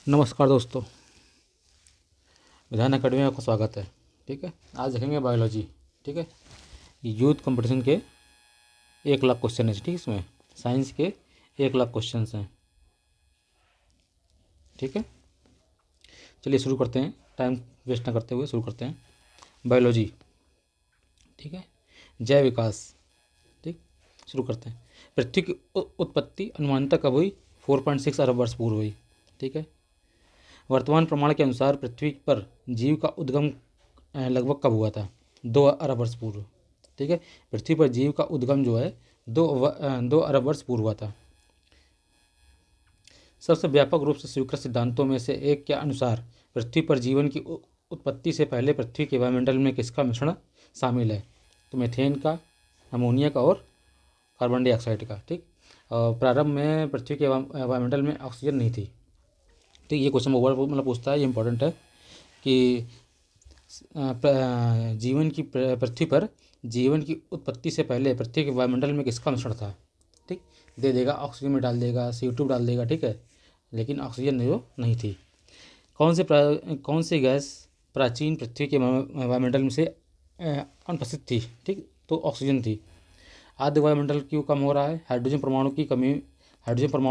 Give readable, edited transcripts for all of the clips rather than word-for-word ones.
नमस्कार दोस्तों, विधान अकेडमी में आपका स्वागत है। ठीक है, आज देखेंगे बायोलॉजी। ठीक है, यूथ कंपटीशन के 1 लाख क्वेश्चन है। ठीक है, इसमें साइंस के 1 लाख क्वेश्चन हैं। ठीक है, चलिए शुरू करते हैं, टाइम वेस्ट ना करते हुए शुरू करते हैं। बायोलॉजी। ठीक है, जैव विकास। ठीक, शुरू करते हैं। पृथ्वी की उत्पत्ति अनुमानतः कब हुई? 4.6 अरब वर्ष पूर्व हुई। ठीक है, वर्तमान प्रमाण के अनुसार पृथ्वी पर जीव का उद्गम लगभग कब हुआ था? 2 अरब वर्ष पूर्व। ठीक है, पृथ्वी पर जीव का उद्गम जो है 2 अरब वर्ष पूर्व हुआ था। सबसे व्यापक रूप से स्वीकृत सिद्धांतों में से एक के अनुसार पृथ्वी पर जीवन की उत्पत्ति से पहले पृथ्वी के वायुमंडल में किसका मिश्रण शामिल है? तो मीथेन का, अमोनिया का और कार्बन डाइऑक्साइड का। ठीक, प्रारंभ में पृथ्वी के वायुमंडल में ऑक्सीजन नहीं थी। ठीक, ये क्वेश्चन ओवर मतलब पूछता है, ये इंपॉर्टेंट है कि पृथ्वी पर जीवन की उत्पत्ति से पहले पृथ्वी के वायुमंडल में किसका मिश्रण था? ठीक, दे देगा ऑक्सीजन में डाल देगा, CO2 डाल देगा। ठीक है, लेकिन ऑक्सीजन जो नहीं थी। कौन सी गैस प्राचीन पृथ्वी के वायुमंडल में से अनुपस्थित थी? ठीक, तो ऑक्सीजन थी। आद्य वायुमंडल क्यों कम हो रहा है? हाइड्रोजन परमाणु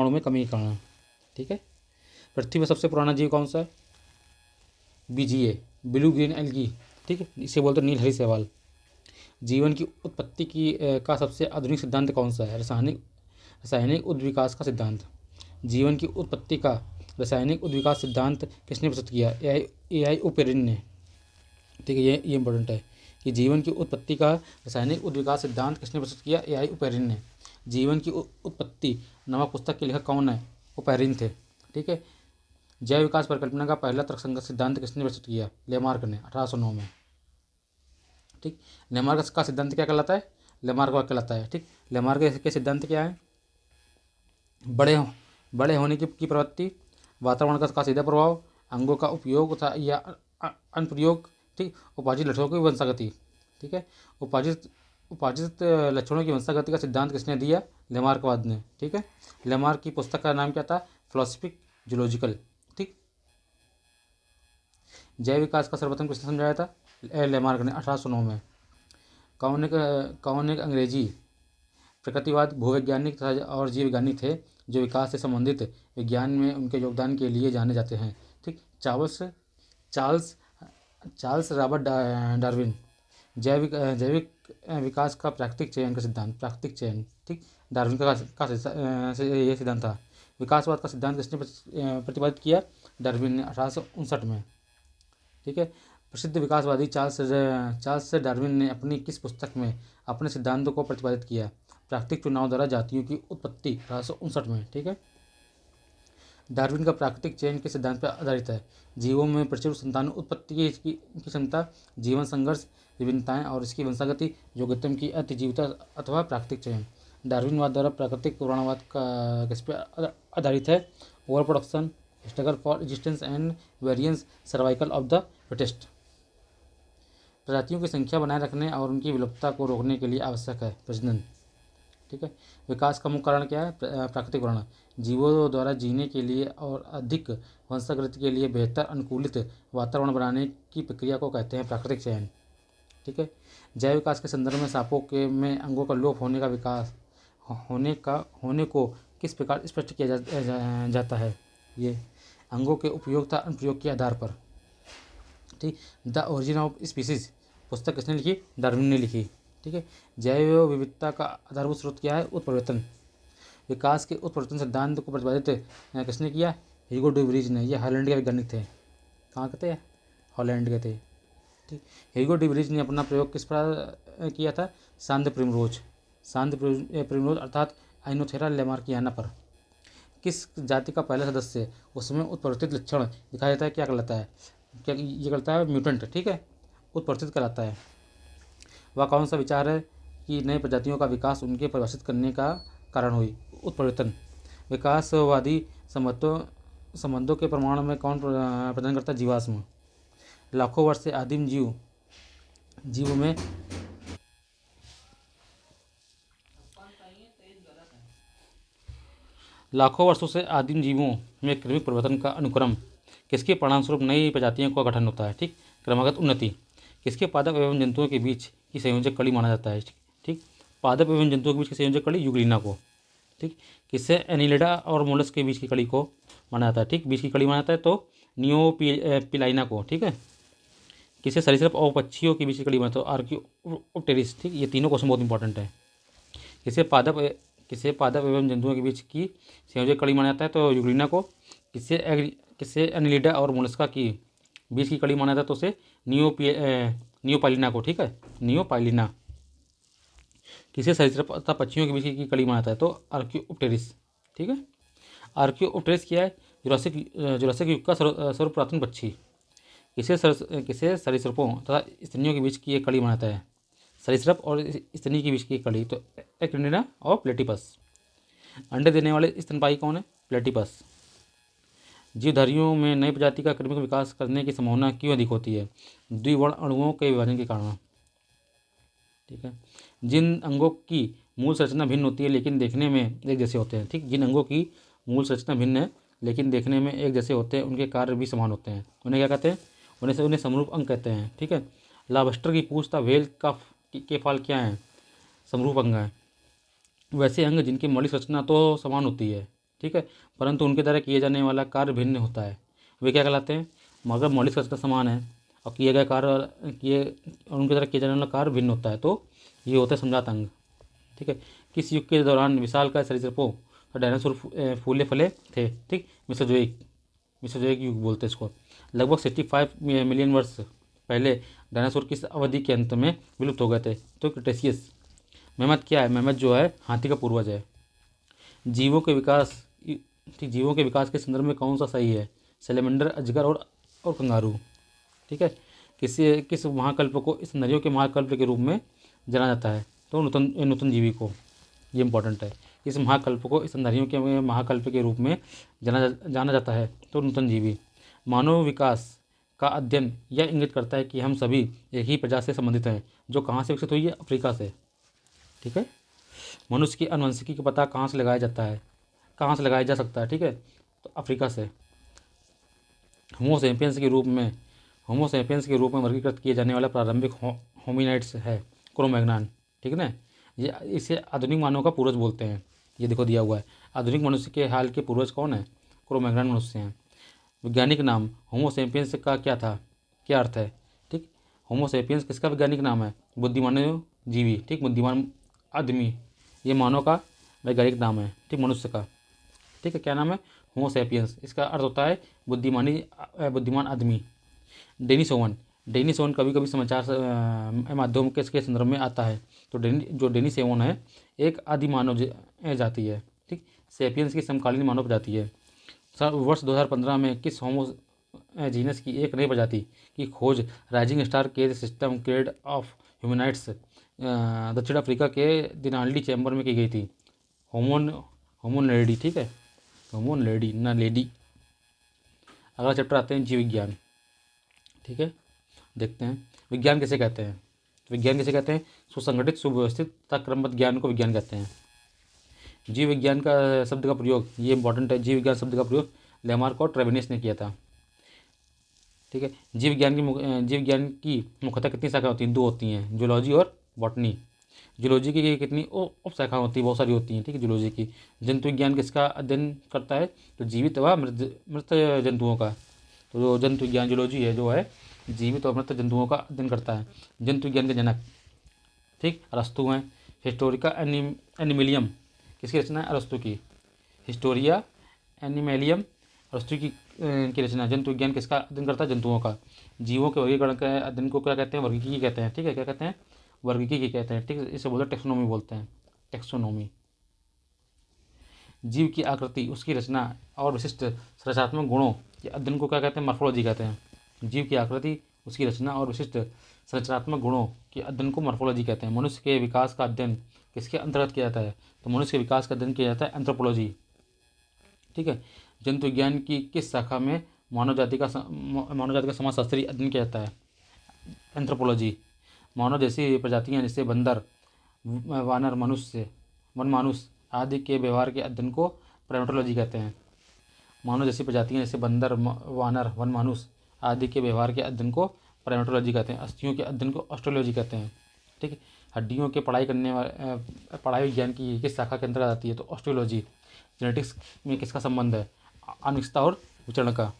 में कमी के कारण। ठीक है, पृथ्वी पर सबसे पुराना जीव कौन सा है? BGA, blue green algae. ठीक है, इसे बोलते हैं नील हरी शैवाल। जीवन की उत्पत्ति का सबसे आधुनिक सिद्धांत कौन सा है? रासायनिक उद्विकास का सिद्धांत। जीवन की उत्पत्ति का रासायनिक उद्विकास सिद्धांत किसने प्रस्तुत किया? AI ओपेरिन ने। ठीक है, ये इंपॉर्टेंट है कि जीवन की उत्पत्ति का रासायनिक उद्विकास सिद्धांत किसने प्रस्तुत किया? AI ओपेरिन ने। जीवन की उत्पत्ति नामक पुस्तक के लेखक कौन है? ओपेरिन थे। ठीक है, जैव विकास परिकल्पना का पहला तर्कसंगत सिद्धांत किसने प्रस्तुत किया? लेमार्क ने 1809 में। ठीक, लेमार्क का सिद्धांत क्या कहलाता है? लेमार्क का कहलाता है। ठीक, लेमार्क के सिद्धांत क्या है? बड़े होने की प्रवृत्ति, वातावरण का सीधा प्रभाव, अंगों का उपयोग तथा या अनुप्रयोग। ठीक, उपार्जित लक्षणों की वंशागति। ठीक है, उपार्जित लक्षणों की वंशागति का सिद्धांत किसने दिया? लेमार्कवाद ने। ठीक है, लेमार्क की पुस्तक का नाम क्या था? Philosophic zoological. ठीक, जैव विकास का सर्वप्रथम किसने समझाया था? लेमार्क ने 1809 में। कौन एक अंग्रेजी प्रकृतिवाद, भूवैज्ञानिक तथा और जीव वैज्ञानिक थे जो विकास से संबंधित विज्ञान में उनके योगदान के लिए जाने जाते हैं? ठीक, चार्ल्स चार्ल्स रॉबर्ट डार्विन। जैविक विकास का प्राकृतिक चयन का सिद्धांत। प्राकृतिक चयन। ठीक, डार्विन ये सिद्धांत था। विकासवाद का सिद्धांत किसने प्रतिपादित किया? डार्विन ने 1859 में। ठीक है, प्रसिद्ध विकासवादी चार्ल्स डार्विन ने अपनी किस पुस्तक में अपने सिद्धांतों को प्रतिपादित किया? प्राकृतिक चुनाव द्वारा जातियों की उत्पत्ति, 1859 में। ठीक है, डार्विन का प्राकृतिक चयन के सिद्धांत पर आधारित है। जीवों में प्रचुर संतान उत्पत्ति की क्षमता, जीवन संघर्ष, विभिन्नताएं और इसकी वंशागति, योग्यता की अतिजीवता अथवा प्राकृतिक चयन। डार्विनवाद द्वारा प्राकृतिक पुराणवाद का किस पर आधारित है? Over production, struggle for existence and variance, cervical of the fittest. प्रजातियों की संख्या बनाए रखने और उनकी विलुप्तता को रोकने के लिए आवश्यक है प्रजनन। ठीक है, विकास का मुख्य कारण क्या है? प्राकृतिक वर्णन। जीवों द्वारा जीने के लिए और अधिक वंशावृद्धि के लिए बेहतर अनुकूलित वातावरण बनाने की प्रक्रिया को कहते हैं प्राकृतिक चयन। ठीक है, जैव विकास के संदर्भ में सांपों के में अंगों का लोप होने का विकास होने को किस प्रकार स्पष्ट किया जाता है? ये अंगों के उपयोग तथा अनुप्रयोग के आधार पर। ठीक, द ओरिजिन ऑफ स्पीसीज पुस्तक किसने लिखी? डार्विन ने लिखी। ठीक है, जैव विविधता का आधारभूत स्रोत क्या है? उत्परिवर्तन। विकास के उत्परिवर्तन सिद्धांत को प्रतिपादित किसने किया? ह्यूगो डी व्रीज ने। ये हॉलैंड के वैज्ञानिक थे। कहाँ के थे? हॉलैंड के थे। ठीक, ह्यूगो डी व्रीज ने अपना प्रयोग किस पर किया था? शांत प्रिमरोज अर्थात आइनोथेरा लेमार्कियाना पर। किस जाति का पहला सदस्य उसमें उत्परिवर्तित लक्षण दिखाया जाता है? क्या कहलाता है? क्या ये करता है? म्यूटेंट। ठीक है, उत्परिवर्तित कहलाता है। वह कौन सा विचार है कि नई प्रजातियों का विकास उनके परिभाषित करने का कारण हुई? उत्परिवर्तन। विकासवादी संबंधों के प्रमाण में कौन प्रदान करता है? जीवाश्म। लाखों वर्ष से आदिम जीव में लाखों वर्षों से आदिम जीवों में क्रमिक परिवर्तन का अनुक्रम किसके परिणामस्वरूप नई प्रजातियों का गठन होता है। ठीक, क्रमागत उन्नति किसके पादप एवं जंतुओं के बीच की संयोजक कड़ी माना जाता है। ठीक, पादप एवं जंतुओं के बीच की संयोजक कड़ी यूग्लिना को। ठीक, किससे एनिलिडा और मोलस के बीच की कड़ी को माना जाता है। ठीक, बीच की कड़ी माना जाता है तो नियोपिलाइना को। ठीक है, किसे सरीसृप और पक्षियों के बीच की कड़ी माना जाता है तो आर्कियोप्टेरिस। ठीक, ये तीनों क्वेश्चन बहुत इंपॉर्टेंट है। किसे पादप एवं जंतुओं के बीच की संयोजक कड़ी माना जाता है तो यूग्लिना को। किसे एनिलिडा और मोलस्का की बीच की कड़ी माना जाता है तो उसे नियोपाइलिना को। ठीक है, नियोपाइलिना। किसे सरीसृप तथा पक्षियों के बीच की कड़ी माना जाता है तो आर्कियोप्टेरिस। ठीक है, आर्कियोप्टेरिस क्या है? जुरासिक युग का सर्वपुरातन पक्षी। किसे सरीसृपों तथा स्तनियों के बीच की एक कड़ी माना जाता है? सरीसृप और स्तनी के बीच की एक कड़ी तो एकिडना और प्लेटिपस। अंडे देने वाले स्तनपायी कौन है? प्लेटिपस। जीवधारियों में नई प्रजाति का क्रमिक विकास करने की संभावना क्यों अधिक होती है? द्विवर्ण अणुओं के विभाजन के कारण। ठीक है, जिन अंगों की मूल संरचना भिन्न होती है लेकिन देखने में एक जैसे होते हैं। ठीक, जिन अंगों की मूल संरचना भिन्न है लेकिन देखने में एक जैसे होते हैं उनके कार्य भी समान होते हैं। उन्हें क्या कहते हैं? उन्हें समरूप अंग कहते हैं। ठीक है, लॉबस्टर की पूंछ तथा व्हेल के फाल क्या हैं? समरूप अंग हैं। वैसे अंग जिनकी मौलिक संरचना तो समान होती है। ठीक है, परंतु उनके द्वारा किए जाने वाला कार्य भिन्न होता है, वे क्या कहलाते हैं? मगर मौलिक संरचना समान है और किए गए कार्य किए उनके द्वारा किए जाने वाला कार्य भिन्न होता है तो ये होता है समजात अंग। ठीक है, किस युग के दौरान विशालकाय सरीसृपों और डायनासोर फूले फले थे? ठीक, मिसोजोइक युग बोलते हैं इसको। लगभग 65 मिलियन वर्ष पहले डायनासोर किस अवधि के अंत में विलुप्त हो गए थे? तो क्रिटेशियस। मेमथ क्या है? मेमथ जो है हाथी का पूर्वज है। जीवों के विकास जीवों के विकास के संदर्भ में कौन सा सही है? सेलेमेंडर, अजगर और कंगारू। ठीक है, किस महाकल्प को इस नदियों के महाकल्प के रूप में जाना जाता है? तो नूतन जीवी को। ये इंपॉर्टेंट है। इस महाकल्प को इस नदियों के महाकल्प के रूप में जाना जाता है तो नूतन जीवी। मानव विकास का अध्ययन यह इंगित करता है कि हम सभी एक ही प्रजाति से संबंधित हैं जो कहाँ से विकसित हुई है? अफ्रीका से। ठीक है, मनुष्य की आनुवंशिकी का पता कहाँ से लगाया जाता है? कहाँ से लगाया जा सकता है? ठीक है, तो अफ्रीका से। होमोसेपियंस के रूप में वर्गीकृत किए जाने वाला प्रारंभिक होमिनाइड्स है क्रोमैग्नन। ठीक है ना, ये इसे आधुनिक मानव का पूर्वज बोलते हैं। ये देखो दिया हुआ है, आधुनिक मनुष्य के हाल के पूर्वज कौन है? क्रोमैग्नन मनुष्य हैं। वैज्ञानिक नाम होमोसेपियंस का क्या था? क्या अर्थ है? ठीक, होमोसेपियंस किसका वैज्ञानिक नाम है? बुद्धिमान जीवी। ठीक, बुद्धिमान आदमी, ये मानव का वैज्ञानिक नाम है। ठीक, मनुष्य का। ठीक है, क्या नाम है? होमोसेपियंस। इसका अर्थ होता है बुद्धिमान आदमी। डेनिस ओवन कभी कभी समाचार माध्यम के इसके संदर्भ में आता है तो डेनिस ओवन है एक आदि मानव जाति है। ठीक, सेपियंस की समकालीन मानव प्रजाति है। वर्ष 2015 में किस होमो जीनस की एक नई प्रजाति की खोज राइजिंग स्टार के सिस्टम क्रेड ऑफ ह्यूमनाइट्स दक्षिण अफ्रीका के दिनाल्डी चैम्बर में की गई थी? होमोनेडी। ठीक है, होमोनेडी ना लेडी। अगला चैप्टर आते हैं जीव विज्ञान। ठीक है, देखते हैं विज्ञान किसे कहते हैं। विज्ञान किसे कहते हैं? सुसंगठित, सुव्यवस्थित तथा क्रमबद्ध ज्ञान को विज्ञान कहते हैं। जीव विज्ञान का शब्द का प्रयोग, ये इंपॉर्टेंट है, जीव विज्ञान शब्द का प्रयोग लेमार्क और ट्रेवेनियस ने किया था। ठीक है, जीव विज्ञान की मुख्यतः कितनी शाखा होती हैं? 2 होती हैं, जूलॉजी और बॉटनी। जूलॉजी की कितनी उप शाखा होती है? बहुत सारी होती हैं। ठीक है, जूलॉजी की। जंतु विज्ञान किसका अध्ययन करता है? तो जीवित व मृत जंतुओं का। तो जो जंतु विज्ञान जूलॉजी है जो है जीवित और मृत जंतुओं का अध्ययन करता है। जंतु विज्ञान के जनक ठीक अरस्तु हैं। हिस्टोरिका एनिमिलियम किसकी रचना है? अरस्तु की। हिस्टोरिया एनिमेलियम अरस्तु की रचना। जंतु विज्ञान किसका अध्ययन करता है? जंतुओं का। जीवों के वर्गीकरण के अध्ययन को क्या कहते हैं? वर्गीकी कहते हैं। ठीक है, क्या कहते हैं? वर्गीकी कहते हैं। ठीक है, इसे बोलते हैं टेक्सोनोमी बोलते हैं, टेक्सोनोमी। जीव की आकृति, उसकी रचना और विशिष्ट संरचनात्मक गुणों के अध्ययन को क्या कहते हैं? मॉर्फोलॉजी कहते हैं। जीव की आकृति, उसकी रचना और विशिष्ट संरचनात्मक गुणों के अध्ययन को मॉर्फोलॉजी कहते हैं। मनुष्य के विकास का अध्ययन किसके अंतर्गत किया जाता है? तो मनुष्य के विकास का अध्ययन किया जाता है एंथ्रोपोलॉजी। ठीक है, जंतु विज्ञान की किस शाखा में मानव जाति का समाजशास्त्री अध्ययन किया जाता है? एंथ्रोपोलॉजी। मानव जैसी प्रजातियां जैसे बंदर, वानर, मनुष्य, वनमानुष आदि के व्यवहार के अध्ययन को प्राइमेटोलॉजी कहते हैं। मानव जैसी प्रजातियां जैसे बंदर, वानर, वन मानुस आदि के व्यवहार के अध्ययन को प्राइमेटोलॉजी कहते हैं। अस्थियों के अध्ययन को ऑस्ट्रोलॉजी कहते हैं। ठीक है। हड्डियों के पढ़ाई विज्ञान की किस शाखा के अंतर्गत आती है? तो ऑस्ट्रोलॉजी। जेनेटिक्स में किसका संबंध है? आनुवंशिकता और विचरण का।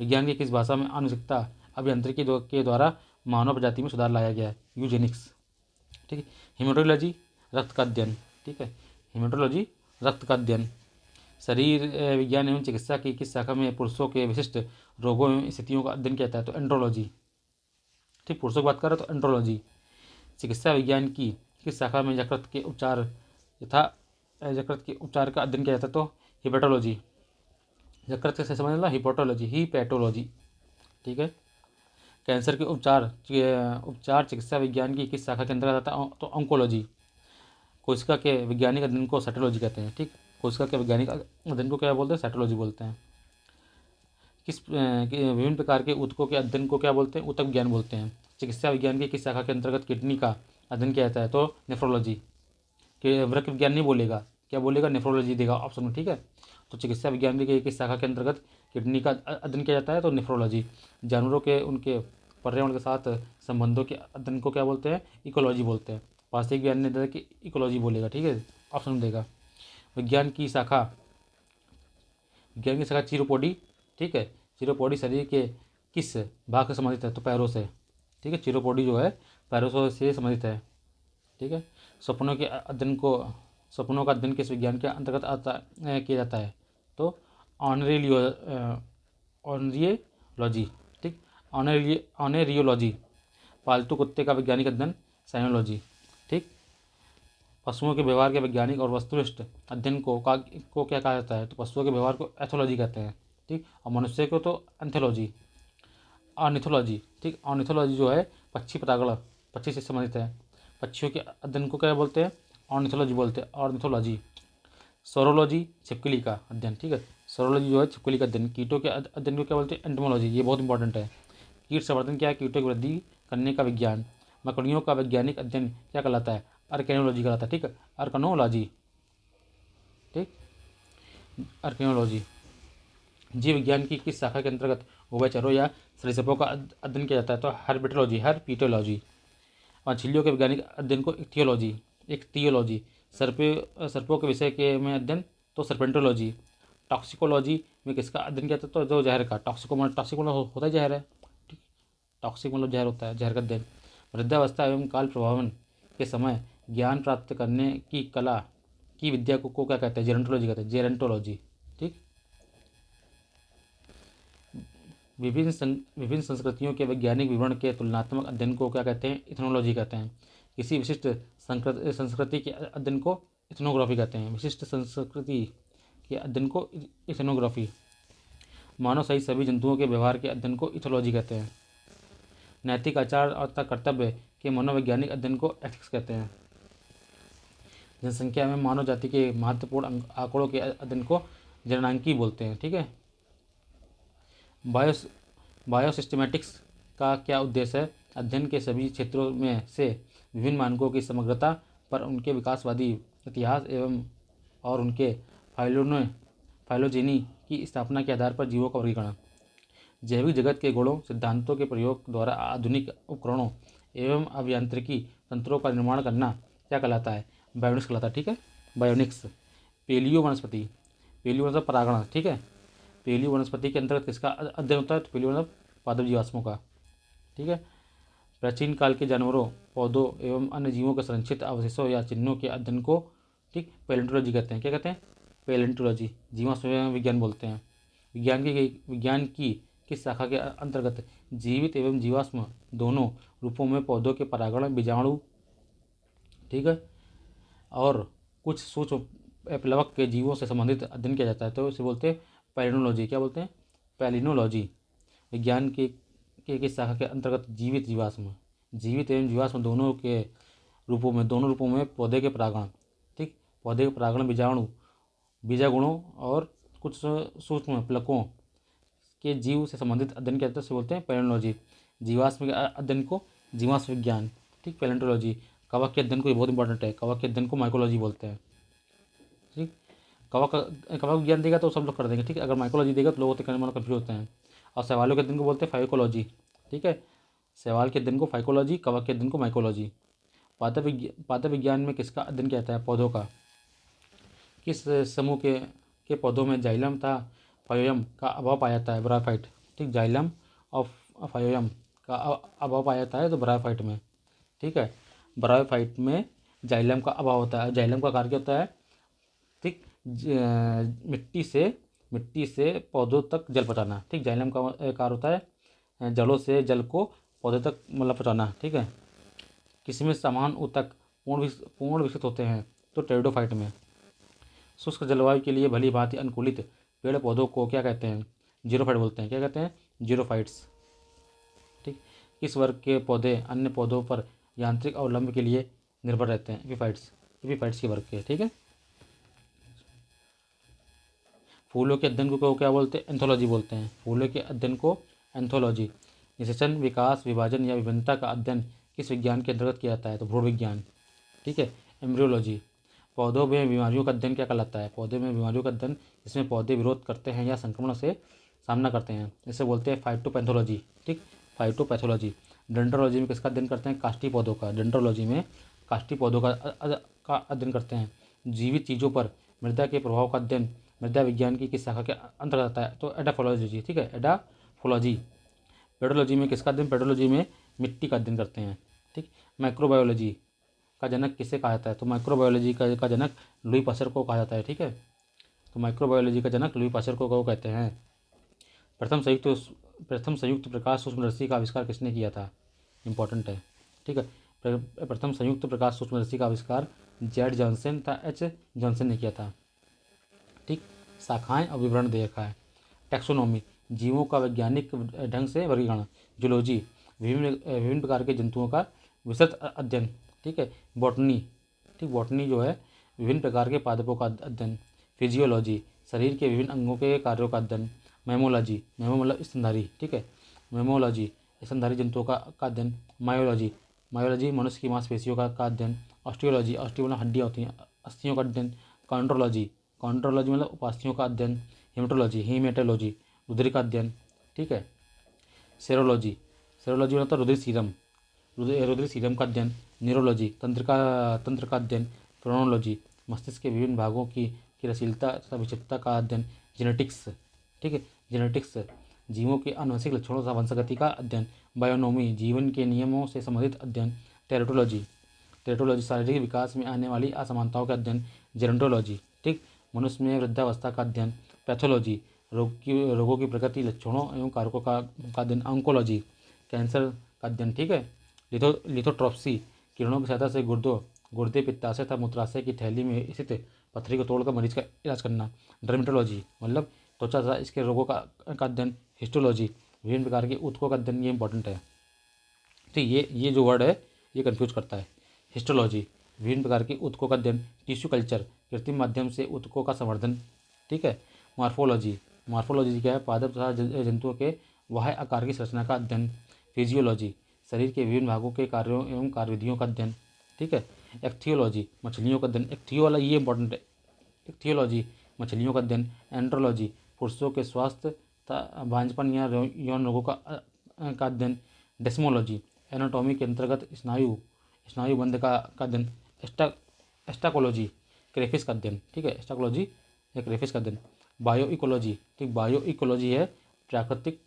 विज्ञान की किस भाषा में आनुवंशिकता अभियांत्रिकी के द्वारा मानव प्रजाति में सुधार लाया गया है? यूजेनिक्स। ठीक है। हेमेटोलॉजी रक्त का अध्ययन। ठीक है। हेमेटोलॉजी रक्त का अध्ययन। शरीर विज्ञान एवं चिकित्सा की किस शाखा में पुरुषों के विशिष्ट रोगों एवं स्थितियों का अध्ययन किया जाता है? तो एंड्रोलॉजी। ठीक, पुरुषों की बात करें तो एंड्रोलॉजी। चिकित्सा विज्ञान की किस शाखा में यकृत के उपचार तथा यकृत के उपचार का अध्ययन किया जाता है? तो हिपेटोलॉजी। यकृत से समझना हिपेटोलॉजी, हिपेटोलॉजी। ठीक है। कैंसर के उपचार चिकित्सा विज्ञान की किस शाखा के अंतर्गत आता है? तो ऑन्कोलॉजी। कोशिका के वैज्ञानिक अध्ययन को साइटोलॉजी कहते हैं। ठीक, कोशिका के वैज्ञानिक अध्ययन को क्या बोलते हैं? साइटोलॉजी बोलते हैं। विभिन्न प्रकार के ऊतकों के अध्ययन को क्या बोलते हैं? ऊतक विज्ञान बोलते हैं। चिकित्सा विज्ञान की किस शाखा के अंतर्गत किडनी का अध्ययन किया जाता है? तो नेफ्रोलॉजी। कि वृक्क विज्ञान नहीं बोलेगा, क्या बोलेगा? नेफ्रोलॉजी देगा ऑप्शन में। ठीक है। तो चिकित्सा विज्ञान की किस शाखा के अंतर्गत किडनी का अध्ययन किया जाता है? तो नेफ्रोलॉजी। जानवरों के उनके पर्यावरण के साथ संबंधों के अध्ययन को क्या बोलते हैं? इकोलॉजी बोलते हैं। पारस्परिक विज्ञान ने दिया कि इकोलॉजी बोलेगा। ठीक है, ऑप्शन देगा। विज्ञान की शाखा चिरोपोडी। ठीक है। चिरोपोडी शरीर के किस भाग से संबंधित है? तो पैरों से। ठीक है। चिरोपोडी जो है पैरों से संबंधित है। ठीक है। सपनों का अध्ययन किस विज्ञान के अंतर्गत किया जाता है? तो ऑनरियोलॉजी। ठीक, ऑनेरियोलॉजी। पालतू कुत्ते का वैज्ञानिक अध्ययन साइनोलॉजी। ठीक, पशुओं के व्यवहार के वैज्ञानिक और वस्तुनिष्ठ अध्ययन को क्या कहा जाता है? तो पशुओं के व्यवहार को एथोलॉजी कहते हैं। ठीक, और मनुष्य को तो एंथोलॉजी, ऑर्निथोलॉजी। ठीक, ऑर्निथोलॉजी जो है पक्षी से संबंधित है। पक्षियों के अध्ययन को क्या बोलते हैं? ऑर्निथोलॉजी बोलते हैं, ऑर्निथोलॉजी। सोरोलॉजी, छिपकली का अध्ययन। ठीक है, सोरोलॉजी जो है छिपकली का अध्ययन। कीटों के अध्ययन को क्या बोलते हैं? एंटोमोलॉजी। ये बहुत इंपॉर्टेंट है। कीट संवर्धन क्या है? कीटों की वृद्धि करने का विज्ञान। मकड़ियों का वैज्ञानिक अध्ययन क्या कहलाता है? अर्केनोलॉजी कहलाता है। ठीक है, अर्कनोलॉजी। ठीक, अर्केनोलॉजी। जीव विज्ञान की किस शाखा के अंतर्गत उभयचरों या सरीसृपों का अध्ययन किया जाता है? तो हर्बिटोलॉजी। मछलियों के वैज्ञानिक अध्ययन को इक्तियोलॉजी। सर्पों के विषय के में अध्ययन तो सर्पेंटोलॉजी। टॉक्सिकोलॉजी में किसका अध्ययन किया जाता है? तो जो जहर का। टॉक्सिक मतलब होता है जहर है। ठीक, टॉक्सिक मतलब जहर होता है, जहर का अध्ययन। वृद्धावस्था एवं काल प्रभावन के समय ज्ञान प्राप्त करने की कला की विद्या को क्या कहते हैं? जेरेंटोलॉजी कहते हैं, जेरेंटोलॉजी। ठीक, विभिन्न संस्कृतियों के वैज्ञानिक विवरण के तुलनात्मक अध्ययन को क्या कहते हैं? इथनोलॉजी कहते हैं। किसी विशिष्ट संस्कृति के अध्ययन को इथनोग्राफी कहते हैं। विशिष्ट संस्कृति के अध्ययन को इथनोग्राफी। मानव सहित सभी जंतुओं के व्यवहार के अध्ययन को इथोलॉजी कहते हैं। नैतिक आचार और कर्तव्य के मनोवैज्ञानिक अध्ययन को एथिक्स कहते हैं। जनसंख्या में मानव जाति के महत्वपूर्ण आंकड़ों के अध्ययन को जननांकी बोलते हैं। ठीक है। बायोसिस्टेमेटिक्स का क्या उद्देश्य है? अध्ययन के सभी क्षेत्रों में से विभिन्न मानकों की समग्रता पर उनके विकासवादी इतिहास और उनके फाइलोजेनी की स्थापना के आधार पर जीवों का वर्गीकरण। जैविक जगत के गुणों सिद्धांतों के प्रयोग द्वारा आधुनिक उपकरणों एवं अभियांत्रिकी तंत्रों का निर्माण करना क्या कहलाता है? बायोनिक्स कहलाता है। ठीक है, बायोनिक्स। पेलियो वनस्पति। पेलियो मतलब परागण। ठीक है, पेलियो वनस्पति के अंतर्गत किसका अध्ययन होता है? तो पेलियो मतलब पादप जीवाश्मों का। ठीक है, प्राचीन काल के जानवरों, पौधों एवं अन्य जीवों के संरक्षित अवशेषों या चिन्हों के अध्ययन को ठीक पैलेंटोलॉजी कहते हैं। क्या कहते हैं? पैलेंटोलॉजी। जीवाश्म विज्ञान बोलते हैं। विज्ञान की किस शाखा के अंतर्गत जीवित एवं जीवाश्म दोनों रूपों में पौधों के परागण, बीजाणु, ठीक है, और कुछ सूक्ष्म प्लवक के जीवों से संबंधित अध्ययन किया जाता है? तो इसे बोलते हैं पैलिनोलॉजी। क्या बोलते हैं? पैलिनोलॉजी। विज्ञान की किस शाखा के अंतर्गत जीवित एवं जीवाश्म दोनों रूपों में पौधे के परागण, ठीक, पौधे के परागण, बीजागुणों और कुछ सूक्ष्म प्लकों के जीव से संबंधित अध्ययन किया जाता है? बोलते हैं पैलिनोलॉजी। जीवाश्म के अध्ययन को जीवाश्म विज्ञान। ठीक, पैलेंटोलॉजी। कवक के अध्ययन को, ये बहुत इंपॉर्टेंट है, कवक के अध्ययन को माइकोलॉजी बोलते हैं। ठीक, कवक विज्ञान देगा तो सब लोग कर देंगे, ठीक है। अगर माइकोलॉजी देगा तो लोग कन्फ्यूज होते हैं। और सवालों के दिन को बोलते हैं फाइकोलॉजी, ठीक है। सवाल के दिन को फाइकोलॉजी, कवक के दिन को माइकोलॉजी। पादप विज्ञान में किसका अध्ययन किया जाता है? पौधों का। किस समूह के पौधों में जाइलम तथा फायोयम का अभाव पाया जाता है? ब्रायोफाइट, ठीक। जाइलम और फायोयम का अभाव पाया जाता है तो ब्रायोफाइट में, ठीक है। ब्रायोफाइट में जाइलम का अभाव होता है। जाइलम का कार्य क्या होता है? ठीक, मिट्टी से पौधों तक जल पहुँचाना, ठीक। जाइलम का कार्य होता है जड़ों से जल को पौधे तक मतलब पहुँचाना, ठीक है। किसमें समान ऊतक पूर्ण विकसित होते हैं? तो टेरिडोफाइट में। शुष्क जलवायु के लिए भली भांति अनुकूलित पेड़ पौधों को क्या कहते हैं? जीरोफाइट बोलते हैं। क्या कहते हैं? जीरोफाइट्स, ठीक। किस वर्ग के पौधे अन्य पौधों पर यांत्रिक अवलंब के लिए निर्भर रहते हैं? एपीफाइट्स, एपीफाइट्स के वर्ग के, ठीक है। फूलों के अध्ययन को क्या बोलते हैं? एंथोलॉजी बोलते हैं। फूलों के अध्ययन को एंथोलॉजी। निषेचन, विकास, विभाजन या विभिन्नता का अध्ययन किस विज्ञान के अंतर्गत किया जाता है? तो भ्रूण विज्ञान, ठीक है। एम्ब्रियोलॉजी। पौधों में बीमारियों का अध्ययन क्या कहलाता है? पौधे में बीमारियों का अध्ययन जिसमें पौधे विरोध करते हैं या संक्रमण से सामना करते हैं, इसे बोलते हैं फाइटोपैथोलॉजी, ठीक। फाइटोपैथोलॉजी। डेंड्रोलॉजी में किसका अध्ययन करते हैं? काष्ठी पौधों का। डेंड्रोलॉजी में काष्ठी पौधों का अध्ययन करते हैं। जीवित चीज़ों पर मृदा के प्रभाव का अध्ययन मृदा विज्ञान की किस शाखा के अंतर्गत आता है? तो एडाफोलॉजी, ठीक है। एडाफोलॉजी। पेडोलॉजी में किसका अध्ययन? पेडोलॉजी में मिट्टी का अध्ययन करते हैं, ठीक। माइक्रोबायोलॉजी का जनक किसे कहा जाता है? तो माइक्रोबायोलॉजी का जनक लुई पास्चर को कहा जाता है, ठीक है। तो माइक्रोबायोलॉजी का जनक लुई पास्चर को कहते हैं। प्रथम संयुक्त प्रकाश सूक्ष्मदर्शी का आविष्कार किसने किया था? इंपॉर्टेंट है, ठीक है। प्रथम संयुक्त प्रकाश सूक्ष्मदर्शी का आविष्कार जेड जॉनसन तथा एच जॉनसन ने किया था, ठीक। शाखाएं और विवरण दे रखा है। टैक्सोनॉमी, जीवों का वैज्ञानिक ढंग से वर्गीकरण। जूलॉजी, विभिन्न प्रकार के जंतुओं का विस्तृत अध्ययन, ठीक है। बॉटनी, ठीक। बॉटनी जो है विभिन्न प्रकार के पादपों का अध्ययन। फिजियोलॉजी, शरीर के विभिन्न अंगों के कार्यों का अध्ययन। मेमोलॉजी, मेमो मतलब स्तनधारी, ठीक है। मेमोलॉजी, स्तनधारी जंतुओं का अध्ययन। मायोलॉजी, मायोलॉजी मनुष्य की मांसपेशियों का अध्ययन। ऑस्टियोलॉजी, ऑस्टियो मतलब हड्डियाँ होती हैं, अस्थियों का अध्ययन। कॉन्ड्रोलॉजी, कॉन्ड्रोलॉजी मतलब उपास्थियों का अध्ययन। हेमेटोलॉजी, हीमेटोलॉजी रुधिर का अध्ययन, ठीक है। सेरोलॉजी, सेरोलॉजी मतलब रुधिर सीरम, रुधिर सीरम का अध्ययन। न्यूरोलॉजी, तंत्र का अध्ययन। फ्रोनोलॉजी, मस्तिष्क के विभिन्न भागों की रसीलता तथा विचित्रता का अध्ययन। जेनेटिक्स, ठीक है। जेनेटिक्स, जीवों के आनुवंशिक लक्षणों तथा वंशगति का अध्ययन। बायोनोमी, जीवन के नियमों से संबंधित अध्ययन। टेरेटोलॉजी, टेरेटोलॉजी शारीरिक विकास में आने वाली असमानताओं का अध्ययन। जेरोंटोलॉजी, ठीक। मनुष्य में वृद्धावस्था का अध्ययन। पैथोलॉजी, रोगों की प्रकृति, लक्षणों एवं कारकों का अध्ययन। ऑन्कोलॉजी, कैंसर का अध्ययन, ठीक है। लिथोट्रॉप्सी, किरणों की सहायता से गुर्दे, पित्ताशय तथा मूत्राशय की थैली में स्थित पत्थरी को तोड़कर मरीज का इलाज करना। डर्मेटोलॉजी मतलब त्वचा तथा इसके रोगों का अध्ययन। हिस्टोलॉजी, विभिन्न प्रकार के ऊतकों का अध्ययन। ये इंपॉर्टेंट है, ठीक। ये जो वर्ड है ये कंफ्यूज करता है। हिस्टोलॉजी, विभिन्न प्रकार के ऊतकों का अध्ययन। टिश्यू कल्चर, कृत्रिम माध्यम से ऊतकों का संवर्धन, ठीक है। मॉर्फोलॉजी, मॉर्फोलॉजी क्या है? पादप तथा जंतुओं के बाह्य आकार की संरचना का अध्ययन। फिजियोलॉजी, शरीर के विभिन्न भागों के कार्यों एवं कार्यविधियों का अध्ययन, ठीक है। एक्थियोलॉजी, मछलियों का अध्ययन। एक्थियो वाला ये इंपॉर्टेंट है। एक्थियोलॉजी, मछलियों का अध्ययन। एंड्रोलॉजी, पुरुषों के स्वास्थ्य तथा बांझपन या यौन रोगों का अध्ययन। डेस्मोलॉजी, एनाटॉमी के अंतर्गत स्नायु बंध का अध्ययन। एस्टाकोलॉजी, क्रेफिस का अध्ययन, ठीक है। एस्टाकोलॉजी या क्रेफिस का अध्ययन। बायो इकोलॉजी, ठीक। बायो इकोलॉजी है प्राकृतिक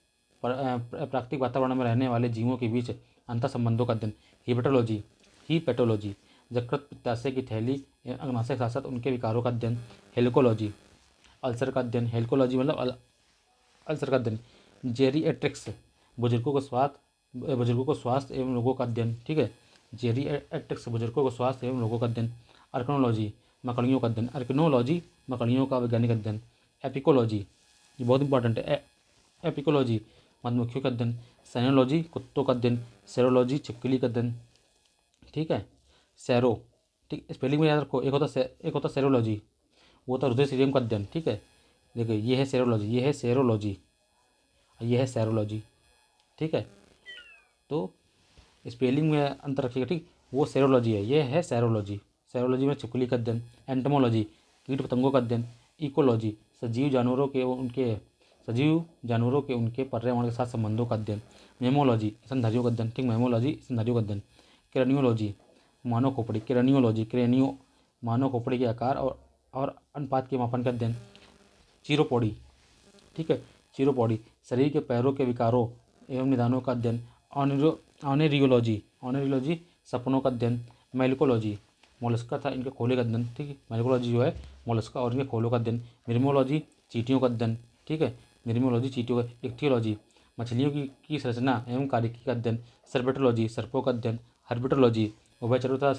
वातावरण में रहने वाले जीवों के बीच अंतर संबंधों का अध्ययन। हीपेटोलॉजी, यकृत, पित्ताशय की थैली एवं अग्नाशय के साथ साथ उनके विकारों का अध्ययन। हेलिकोलॉजी, अल्सर का अध्ययन। हेलिकोलॉजी मतलब अल्सर का अध्ययन। जेरिएट्रिक्स, बुजुर्गों को स्वास्थ्य एवं रोगों का अध्ययन, ठीक है। जेरिएट्रिक्स, बुजुर्गों को स्वास्थ्य एवं रोगों का अध्ययन। अर्कनोलॉजी, मकड़ियों का अध्ययन। अर्किनोलॉजी, मकड़ियों का वैज्ञानिक अध्ययन। एपिकोलॉजी, ये बहुत इंपॉर्टेंट है। एपिकोलॉजी, मधुमक्खियों का अध्ययन। साइनोलॉजी, कुत्तों का अध्ययन। सेरोलॉजी, छिपकली का अध्ययन, ठीक है। सेरो, ठीक। स्पेलिंग में याद रखो, एक होता सेरोलॉजी, वो होता रुधिर सीरम का अध्ययन, ठीक है। देखिए ये है सेरोलॉजी, ये है सेरोलॉजी, ये है सेरोलॉजी, ठीक है। तो स्पेलिंग में अंतर रखिएगा, ठीक। वो सेरोलॉजी है, ये है सेरोलॉजी। सेरोलॉजी में छिपकली का अध्ययन। एंटमोलॉजी, कीट पतंगों का अध्ययन। इकोलॉजी, सजीव जानवरों के उनके पर्यावरण के साथ संबंधों का अध्ययन। मेमोलॉजी, स्तनधारियों का अध्ययन, ठीक, मेमोलॉजी स्तनधारियों का अध्ययन। क्रेनियोलॉजी, मानव खोपड़ी, क्रेनियो मानव खोपड़ी के आकार और अनुपात के मापन का अध्ययन। चिरोपोडी, ठीक है, चिरोपोडी, शरीर के पैरों के विकारों एवं निदानों का अध्ययन। ऑनेरियोलॉजी, सपनों का अध्ययन। मेलिकोलॉजी, मोलस्का था इनके खोले का अध्ययन, ठीक है, मेलिकोलॉजी जो है मोलस्का और इनके खोलों का अध्ययन। मिर्मोलॉजी, चींटियों का अध्ययन, ठीक है, मिर्मोलॉजी, चींटियों का। इक्थियोलॉजी, मछलियों की संरचना एवं कार्यकी का अध्ययन। सर्पेटोलॉजी, सर्पों का अध्ययन। हर्बिटोलॉजी, उभयचरों तथा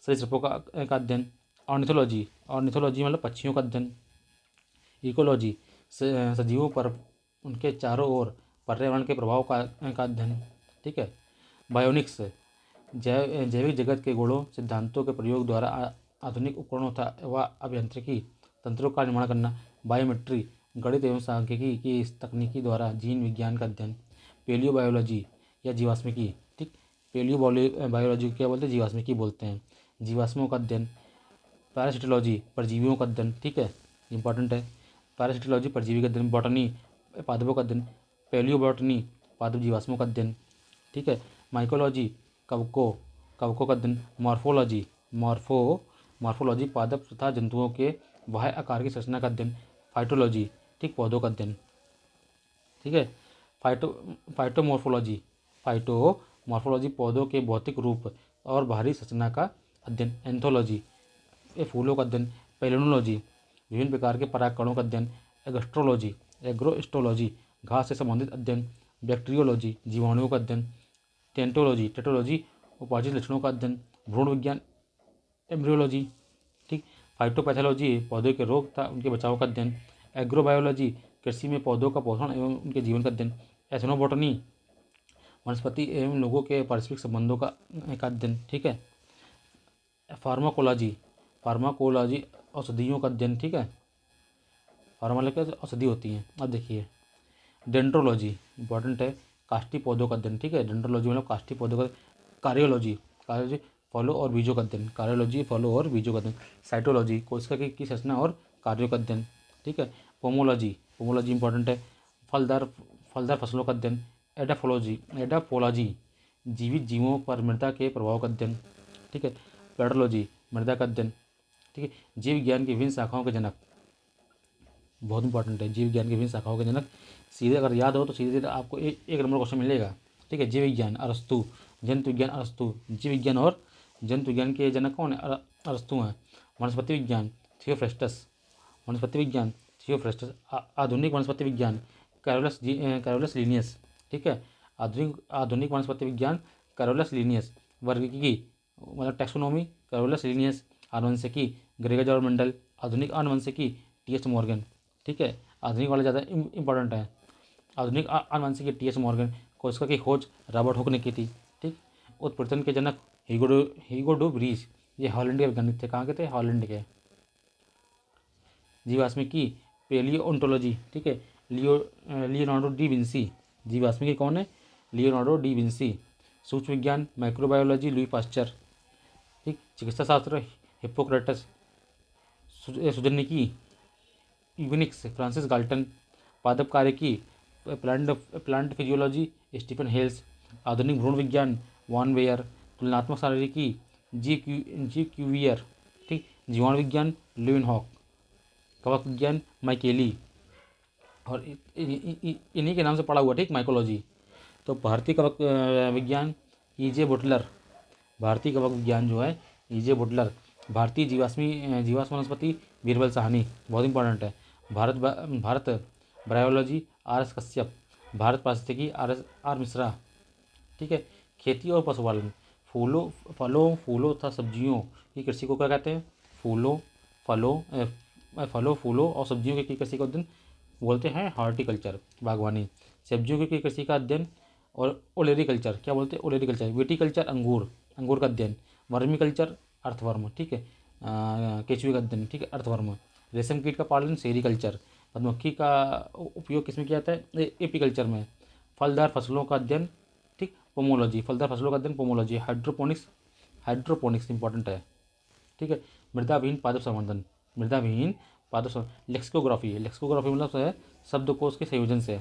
सरीसृपों का अध्ययन। ऑर्निथोलॉजी मतलब पक्षियों का अध्ययन। इकोलॉजी, सजीवों पर उनके चारों ओर पर्यावरण के प्रभाव का अध्ययन, ठीक है। बायोनिक्स, जैविक जगत के गुणों सिद्धांतों के प्रयोग द्वारा आधुनिक उपकरणों व अभियांत्रिकी तंत्रों का निर्माण करना। बायोमेट्री, गणित एवं सांख्यिकी की इस तकनीकी द्वारा जीन विज्ञान का अध्ययन। पेलियोबायोलॉजी या जीवाश्मिकी, ठीक, पेलियोबायोलॉजी क्या बोलते हैं, जीवाश्मिकी बोलते हैं, जीवाश्मों का अध्ययन। पैरासिटोलॉजी, परजीवियों का अध्ययन, ठीक है, इंपॉर्टेंट है। पैरासिटोलॉजी, परजीवी का अध्ययन। बॉटनी, पादपों का अध्ययन। पेलियोबॉटनी, पादप जीवाश्मों का अध्ययन, ठीक है। माइकोलॉजी, कवकों का अध्ययन। मॉर्फोलॉजी, पादप तथा जंतुओं के बाह्य आकार की संरचना का अध्ययन। फाइटोलॉजी, ठीक, पौधों का अध्ययन, ठीक है। फाइटोमॉर्फोलॉजी, पौधों के भौतिक रूप और बाहरी संरचना का अध्ययन। एंथोलॉजी, ये फूलों का अध्ययन। पेलिनोलॉजी, विभिन्न प्रकार के परागकणों का अध्ययन। एग्रोस्टोलॉजी, घास से संबंधित अध्ययन। बैक्टीरियोलॉजी, जीवाणुओं का अध्ययन। टेंटोलॉजी, उपार्जित लक्षणों का अध्ययन। भ्रूण विज्ञान, एम्ब्रियोलॉजी, ठीक। फाइटोपैथोलॉजी, पौधों के रोग तथा उनके बचाव का अध्ययन। एग्रोबायोलॉजी, कृषि में पौधों का पोषण एवं उनके जीवन का अध्ययन। एथनोबॉटनी, वनस्पति एवं लोगों के पारिस्परिक संबंधों का अध्ययन, ठीक है। फार्माकोलॉजी, औषधियों का अध्ययन, ठीक है, औषधि होती हैं। अब देखिए डेंड्रोलॉजी, इंपॉर्टेंट है, काष्ठी पौधों का अध्ययन, ठीक है, डेंड्रोलॉजी मतलब काष्ठी पौधों का। कार्योलॉजी, फलों और बीजों का अध्ययन। फलों और बीजों का अध्ययन। साइटोलॉजी, कोशिका की संरचना और कार्यों का अध्ययन, ठीक है। पोमोलॉजी इंपॉर्टेंट है, फलदार फसलों का अध्ययन। एडाफोलॉजी, जीवित जीवों पर मृदा के प्रभाव का अध्ययन, ठीक है। पेडोलॉजी, मृदा का अध्ययन, ठीक है। जीव विज्ञान की विभिन्न शाखाओं के जनक, बहुत इंपॉर्टेंट है, जीव विज्ञान की विभिन्न शाखाओं के जनक। सीधे अगर याद हो तो सीधे आपको एक नंबर क्वेश्चन मिलेगा, ठीक है। जीव विज्ञान अरस्तु, जंतु विज्ञान अरस्तु। जीव विज्ञान और जंतु विज्ञान के जनक कौन है, अरस्तु हैं। वनस्पति विज्ञान, थियोफ्रेस्टस। आधुनिक वनस्पति विज्ञान, कैरोलस लीनियस, ठीक है। आधुनिक वनस्पति विज्ञान, कैरोलस लीनियस। वर्गीकी मतलब टैक्सोनॉमी, कैरोलस लीनियस। आनुवंशिकी, ग्रेगर और मंडल। आधुनिक आनुवंशिकी, टी.एच. मॉर्गन, ठीक है। आधुनिक वाले ज़्यादा इंपॉर्टेंट है। आधुनिक आनुवंशिकी, टी.एच. मॉर्गन। कोशिका की खोज रॉबर्ट हुक ने की थी, ठीक। उत्परिवर्तन के जनक ह्यूगो डू ब्रीज, ये हॉलैंड के वैज्ञानिक थे। कहाँ के थे, हॉलैंड के। जीवाश्मिकी, पेलियोओंटोलॉजी, ठीक है, लियोनार्डो डी विंसी। जीवाश्मिकी कौन है, लियोनार्डो डी विंसी। सूक्ष्म विज्ञान, माइक्रोबायोलॉजी, लुई पास्चर, ठीक। चिकित्सा शास्त्र, हिप्पोक्रेटस। सुजनिकी, यूनिक्स, फ्रांसिस गाल्टन। पादप कार्यकी, प्लांट फिजियोलॉजी, स्टीफन हेल्स। आधुनिक भ्रूण विज्ञान, वॉन वेयर। तुलनात्मक शारीरिकी, जी क्यूवियर, ठीक। जीवाणु विज्ञान, ल्यूवेनहॉक। कवक विज्ञान, माइकेली। और इन्हीं के नाम से पढ़ा हुआ, ठीक, माइकोलॉजी। तो भारतीय कवक विज्ञान, ई.जे. बुटलर। भारतीय कवक विज्ञान जो है, ई.जे. बुटलर। भारतीय जीवाश्म वनस्पति, बीरबल साहनी, बहुत इंपॉर्टेंट है। Bharat biology, R S. कश्यप। भारत पारिस्थितिकी, आर मिश्रा, ठीक है। खेती और पशुपालन, फलों तथा सब्जियों की कृषि को क्या कहते हैं, फलों और सब्जियों की कृषि का अध्ययन बोलते हैं हॉर्टिकल्चर, बागवानी। सब्जियों की कृषि का अध्ययन और ओलेरीकल्चर, क्या बोलते हैं, ओलेरीकल्चर। विटीकल्चर, अंगूर का अध्ययन। वर्मिकल्चर, अर्थवर्म, ठीक है, केचुए का अध्ययन, ठीक है, अर्थवर्म। रेशम कीट का पालन, सेरीकल्चर। मधुमक्खी का उपयोग किसमें किया जाता है, एपीकल्चर में। फलदार फसलों का अध्ययन, ठीक, पोमोलॉजी। फलदार फसलों का अध्ययन, पोमोलॉजी। हाइड्रोपोनिक्स इंपॉर्टेंट है, ठीक है। मृदा विहीन पादप संवर्धन, मृदा विहीन पादप। लेक्सिकोग्राफी, लेक्सिकोग्राफी मतलब है शब्दकोश के संयोजन से।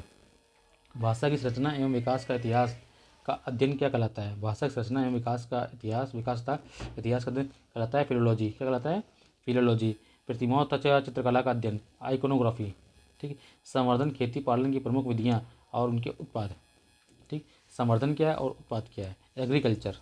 भाषा की रचना एवं विकास का इतिहास का अध्ययन क्या कहलाता है? भाषा की रचना एवं विकास का इतिहास का अध्ययन कहलाता है फिलोलॉजी। क्या कहलाता है? फिलोलॉजी। प्रतिमाओं तथा चित्रकला का अध्ययन आइकोनोग्राफी। ठीक है। संवर्धन खेती पालन की प्रमुख विधियाँ और उनके उत्पाद। ठीक। संवर्धन क्या है और उत्पाद क्या है? एग्रीकल्चर।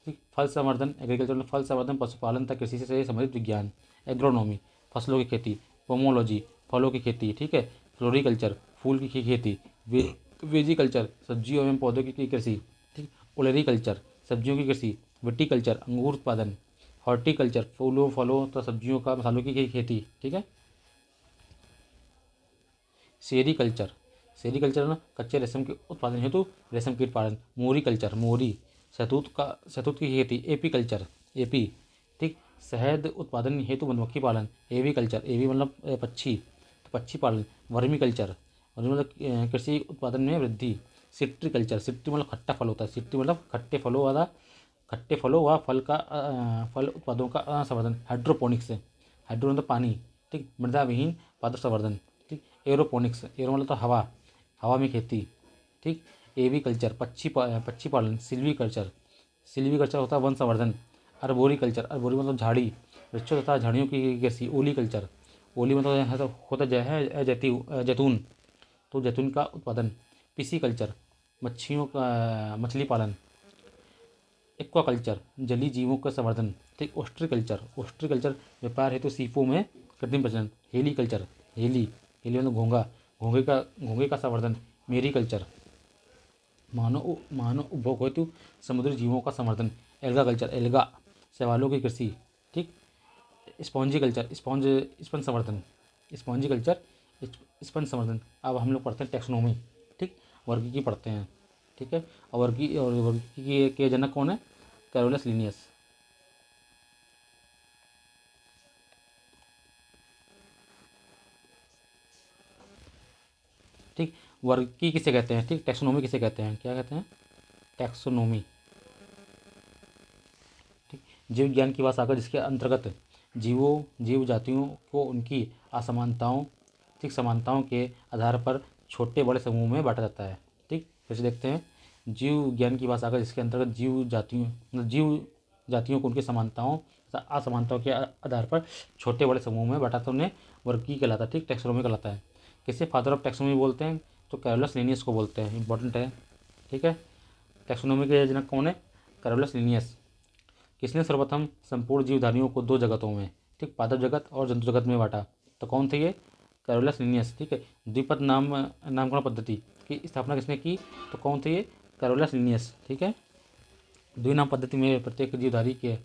ठीक। फल संवर्धन, एग्रीकल्चर में फल संवर्धन, पशुपालन तक कृषि से संबंधित विज्ञान। एग्रोनॉमी, फसलों की खेती। पोमोलॉजी, फलों की खेती। ठीक है। फ्लोरिकल्चर, फूल की खेती। वेजिकल्चर, सब्जियों एवं पौधों की कृषि। ठीक। ओलेरीकल्चर, सब्जियों की कृषि। विटीकल्चर, अंगूर उत्पादन। हॉर्टिकल्चर, फूलों फलों तथा सब्जियों का मसालों की खेती। ठीक है। सेरीकल्चर, सेरीकल्चर ना कच्चे रेशम के उत्पादन हेतु रेशम कीट पालन। मोरीकल्चर, मोरी शहतूत की खेती। Apiculture, AP. ठीक। शहद उत्पादन हेतु मधुमक्खी पालन। एवीकल्चर, एवी मतलब पक्षी, तो पक्षी पालन। वर्मीकल्चर, वर्मी मतलब कृषि उत्पादन में वृद्धि। सिट्रीकल्चर, सिट्री मतलब खट्टा फल होता है, सिट्री मतलब खट्टे फलों व फल उत्पादों का संवर्धन। हाइड्रोपोनिक्स, हाइड्रो मतलब पानी। ठीक। मृदा विहीन पादप संवर्धन। ठीक। एरोपोनिक्स, एरो मतलब तो हवा, हवा में खेती। ठीक। एवीकल्चर, पक्षी पालन। सिल्वीकल्चर होता है वन संवर्धन। अर्बोरिकल्चर, अर्बोरी मतलब झाड़ी, वृक्षों तथा झाड़ियों की कृषि। ओलीकल्चर, ओली मतलब होता है जैतून, तो जैतून का उत्पादन। पिसीकल्चर, मछली पालन। एक्वाकल्चर, जलीय जीवों का संवर्धन। ठीक। ओस्ट्रीकल्चर, ओस्ट्रीकल्चर व्यापार हेतु सीपों में कृत्रिम प्रजनन। हेलीकल्चर, हेली मतलब घोंगे का संवर्धन। मेरीकल्चर, मानव उपभोग हेतु समुद्री जीवों का संवर्धन। एल्गाकल्चर, एल्गा शैवालों की कृषि। ठीक। स्पॉन्जिकल्चर, स्पंज संवर्धन। स्पॉन्जिकल्चर, स्पंज संवर्धन। अब हम लोग पढ़ते हैं टेक्सोनोमी। ठीक। वर्गीकी पढ़ते हैं। ठीक है। और वर्गीकी के जनक कौन है? Carolus Linnaeus. ठीक। वर्गीकी किसे कहते हैं? ठीक। टेक्सोनोमी किसे कहते हैं? क्या कहते हैं? टैक्सोनोमी। ठीक। जीव विज्ञान की भाषा आकर जिसके अंतर्गत जीव जातियों को उनकी असमानताओं, ठीक, समानताओं के आधार पर छोटे बड़े समूह में बांटा जाता है। ठीक। फिर से देखते हैं। जीव विज्ञान की भाषा आकर जिसके अंतर्गत जीव जातियों को उनकी समानताओं तथा असमानताओं के आधार पर छोटे बड़े समूह में बांटा तो उन्हें वर्गीय कहलाता है। ठीक। टैक्सोनोमी कहलाता है। किसे फादर ऑफ टैक्सोनोमी बोलते हैं? तो कैरोलस लिनियस को बोलते हैं। इंपॉर्टेंट है। ठीक है। टैक्सोनोमी के जनक कौन है? Carolus Linnaeus. किसने सर्वप्रथम संपूर्ण जीवधारियों को दो जगतों में, ठीक, पादप जगत और जंतु जगत में बांटा? तो कौन थे ये? Carolus Linnaeus. ठीक है। द्विपद नामकरण पद्धति की स्थापना किसने की? तो कौन थे ये? Carolus Linnaeus. ठीक है। द्विनाम पद्धति में प्रत्येक जीवधारी के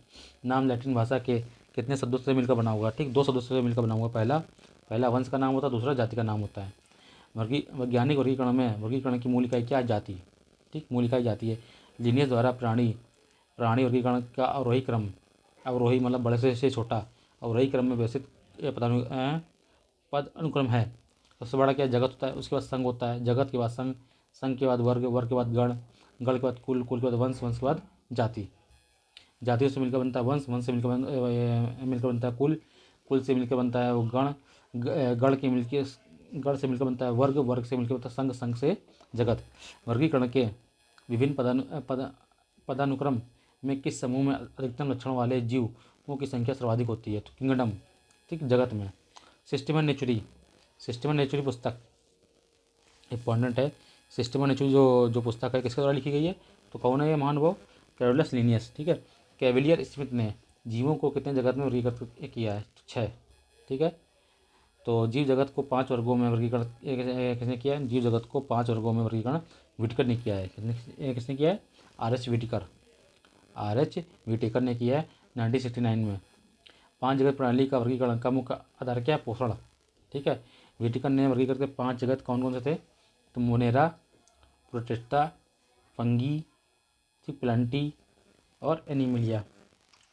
नाम लैटिन भाषा के कितने शब्दों से मिलकर बना होगा? ठीक, दो शब्दों से मिलकर बना होगा। पहला वंश का नाम होता है, दूसरा जाति का नाम होता है। वैज्ञानिक वर्गीकरण में वर्गीकरण की मूल इकाई क्या है? जाति। ठीक, मूल इकाई जाति है। लिनियस द्वारा प्राणी वर्गीकरण का अवरोही क्रम, अवरोही मतलब बड़े से छोटा, अवरोही क्रम में व्यवस्थित पद अनुक्रम है। सबसे बड़ा क्या? जगत होता है, उसके बाद संघ होता है, जगत के बाद संघ, संघ के बाद वर्ग, वर्ग के बाद गण, गण के बाद कुल, कुल के बाद वंश, वंश के बाद जाति। जातियों से मिलकर बनता है वंश, वंश से मिलकर बनता है कुल, कुल से मिलकर बनता है वो गण, गण से मिलकर बनता है वर्ग, वर्ग से मिलकर बनता है संघ, संघ से जगत। वर्गीकरण के विभिन्न पदानुक्रम में किस समूह में अधिकतम लक्षणों वाले जीवों की संख्या सर्वाधिक होती है? तो किंगडम, ठीक, जगत में। सिस्टम नेचुरी पुस्तक इंपॉर्टेंट है। सिस्टम नेचुरी जो पुस्तक है किसके द्वारा लिखी गई है? तो कौन है ये महानुभाव? Carolus Linnaeus. ठीक है। कैविलियर स्मिथ ने जीवों को कितने जगत में वर्गीकृत किया है? 6। ठीक है। तो जीव जगत को 5 वर्गों में वर्गीकरण किसने किया है? जीव जगत को 5 वर्गों में वर्गीकरण विटकर ने किया है। किसने किया है? आर एच विटेकर ने किया है 1969 में। 5 जगत प्रणाली का वर्गीकरण का मुख्य आधार क्या है? पोषण। ठीक है। विटेकर ने वर्गीकरण के 5 जगत कौन कौन से थे? तो मोनेरा, प्रोटिस्टा, फंगी, ठीक, प्लांटी और एनिमिलिया।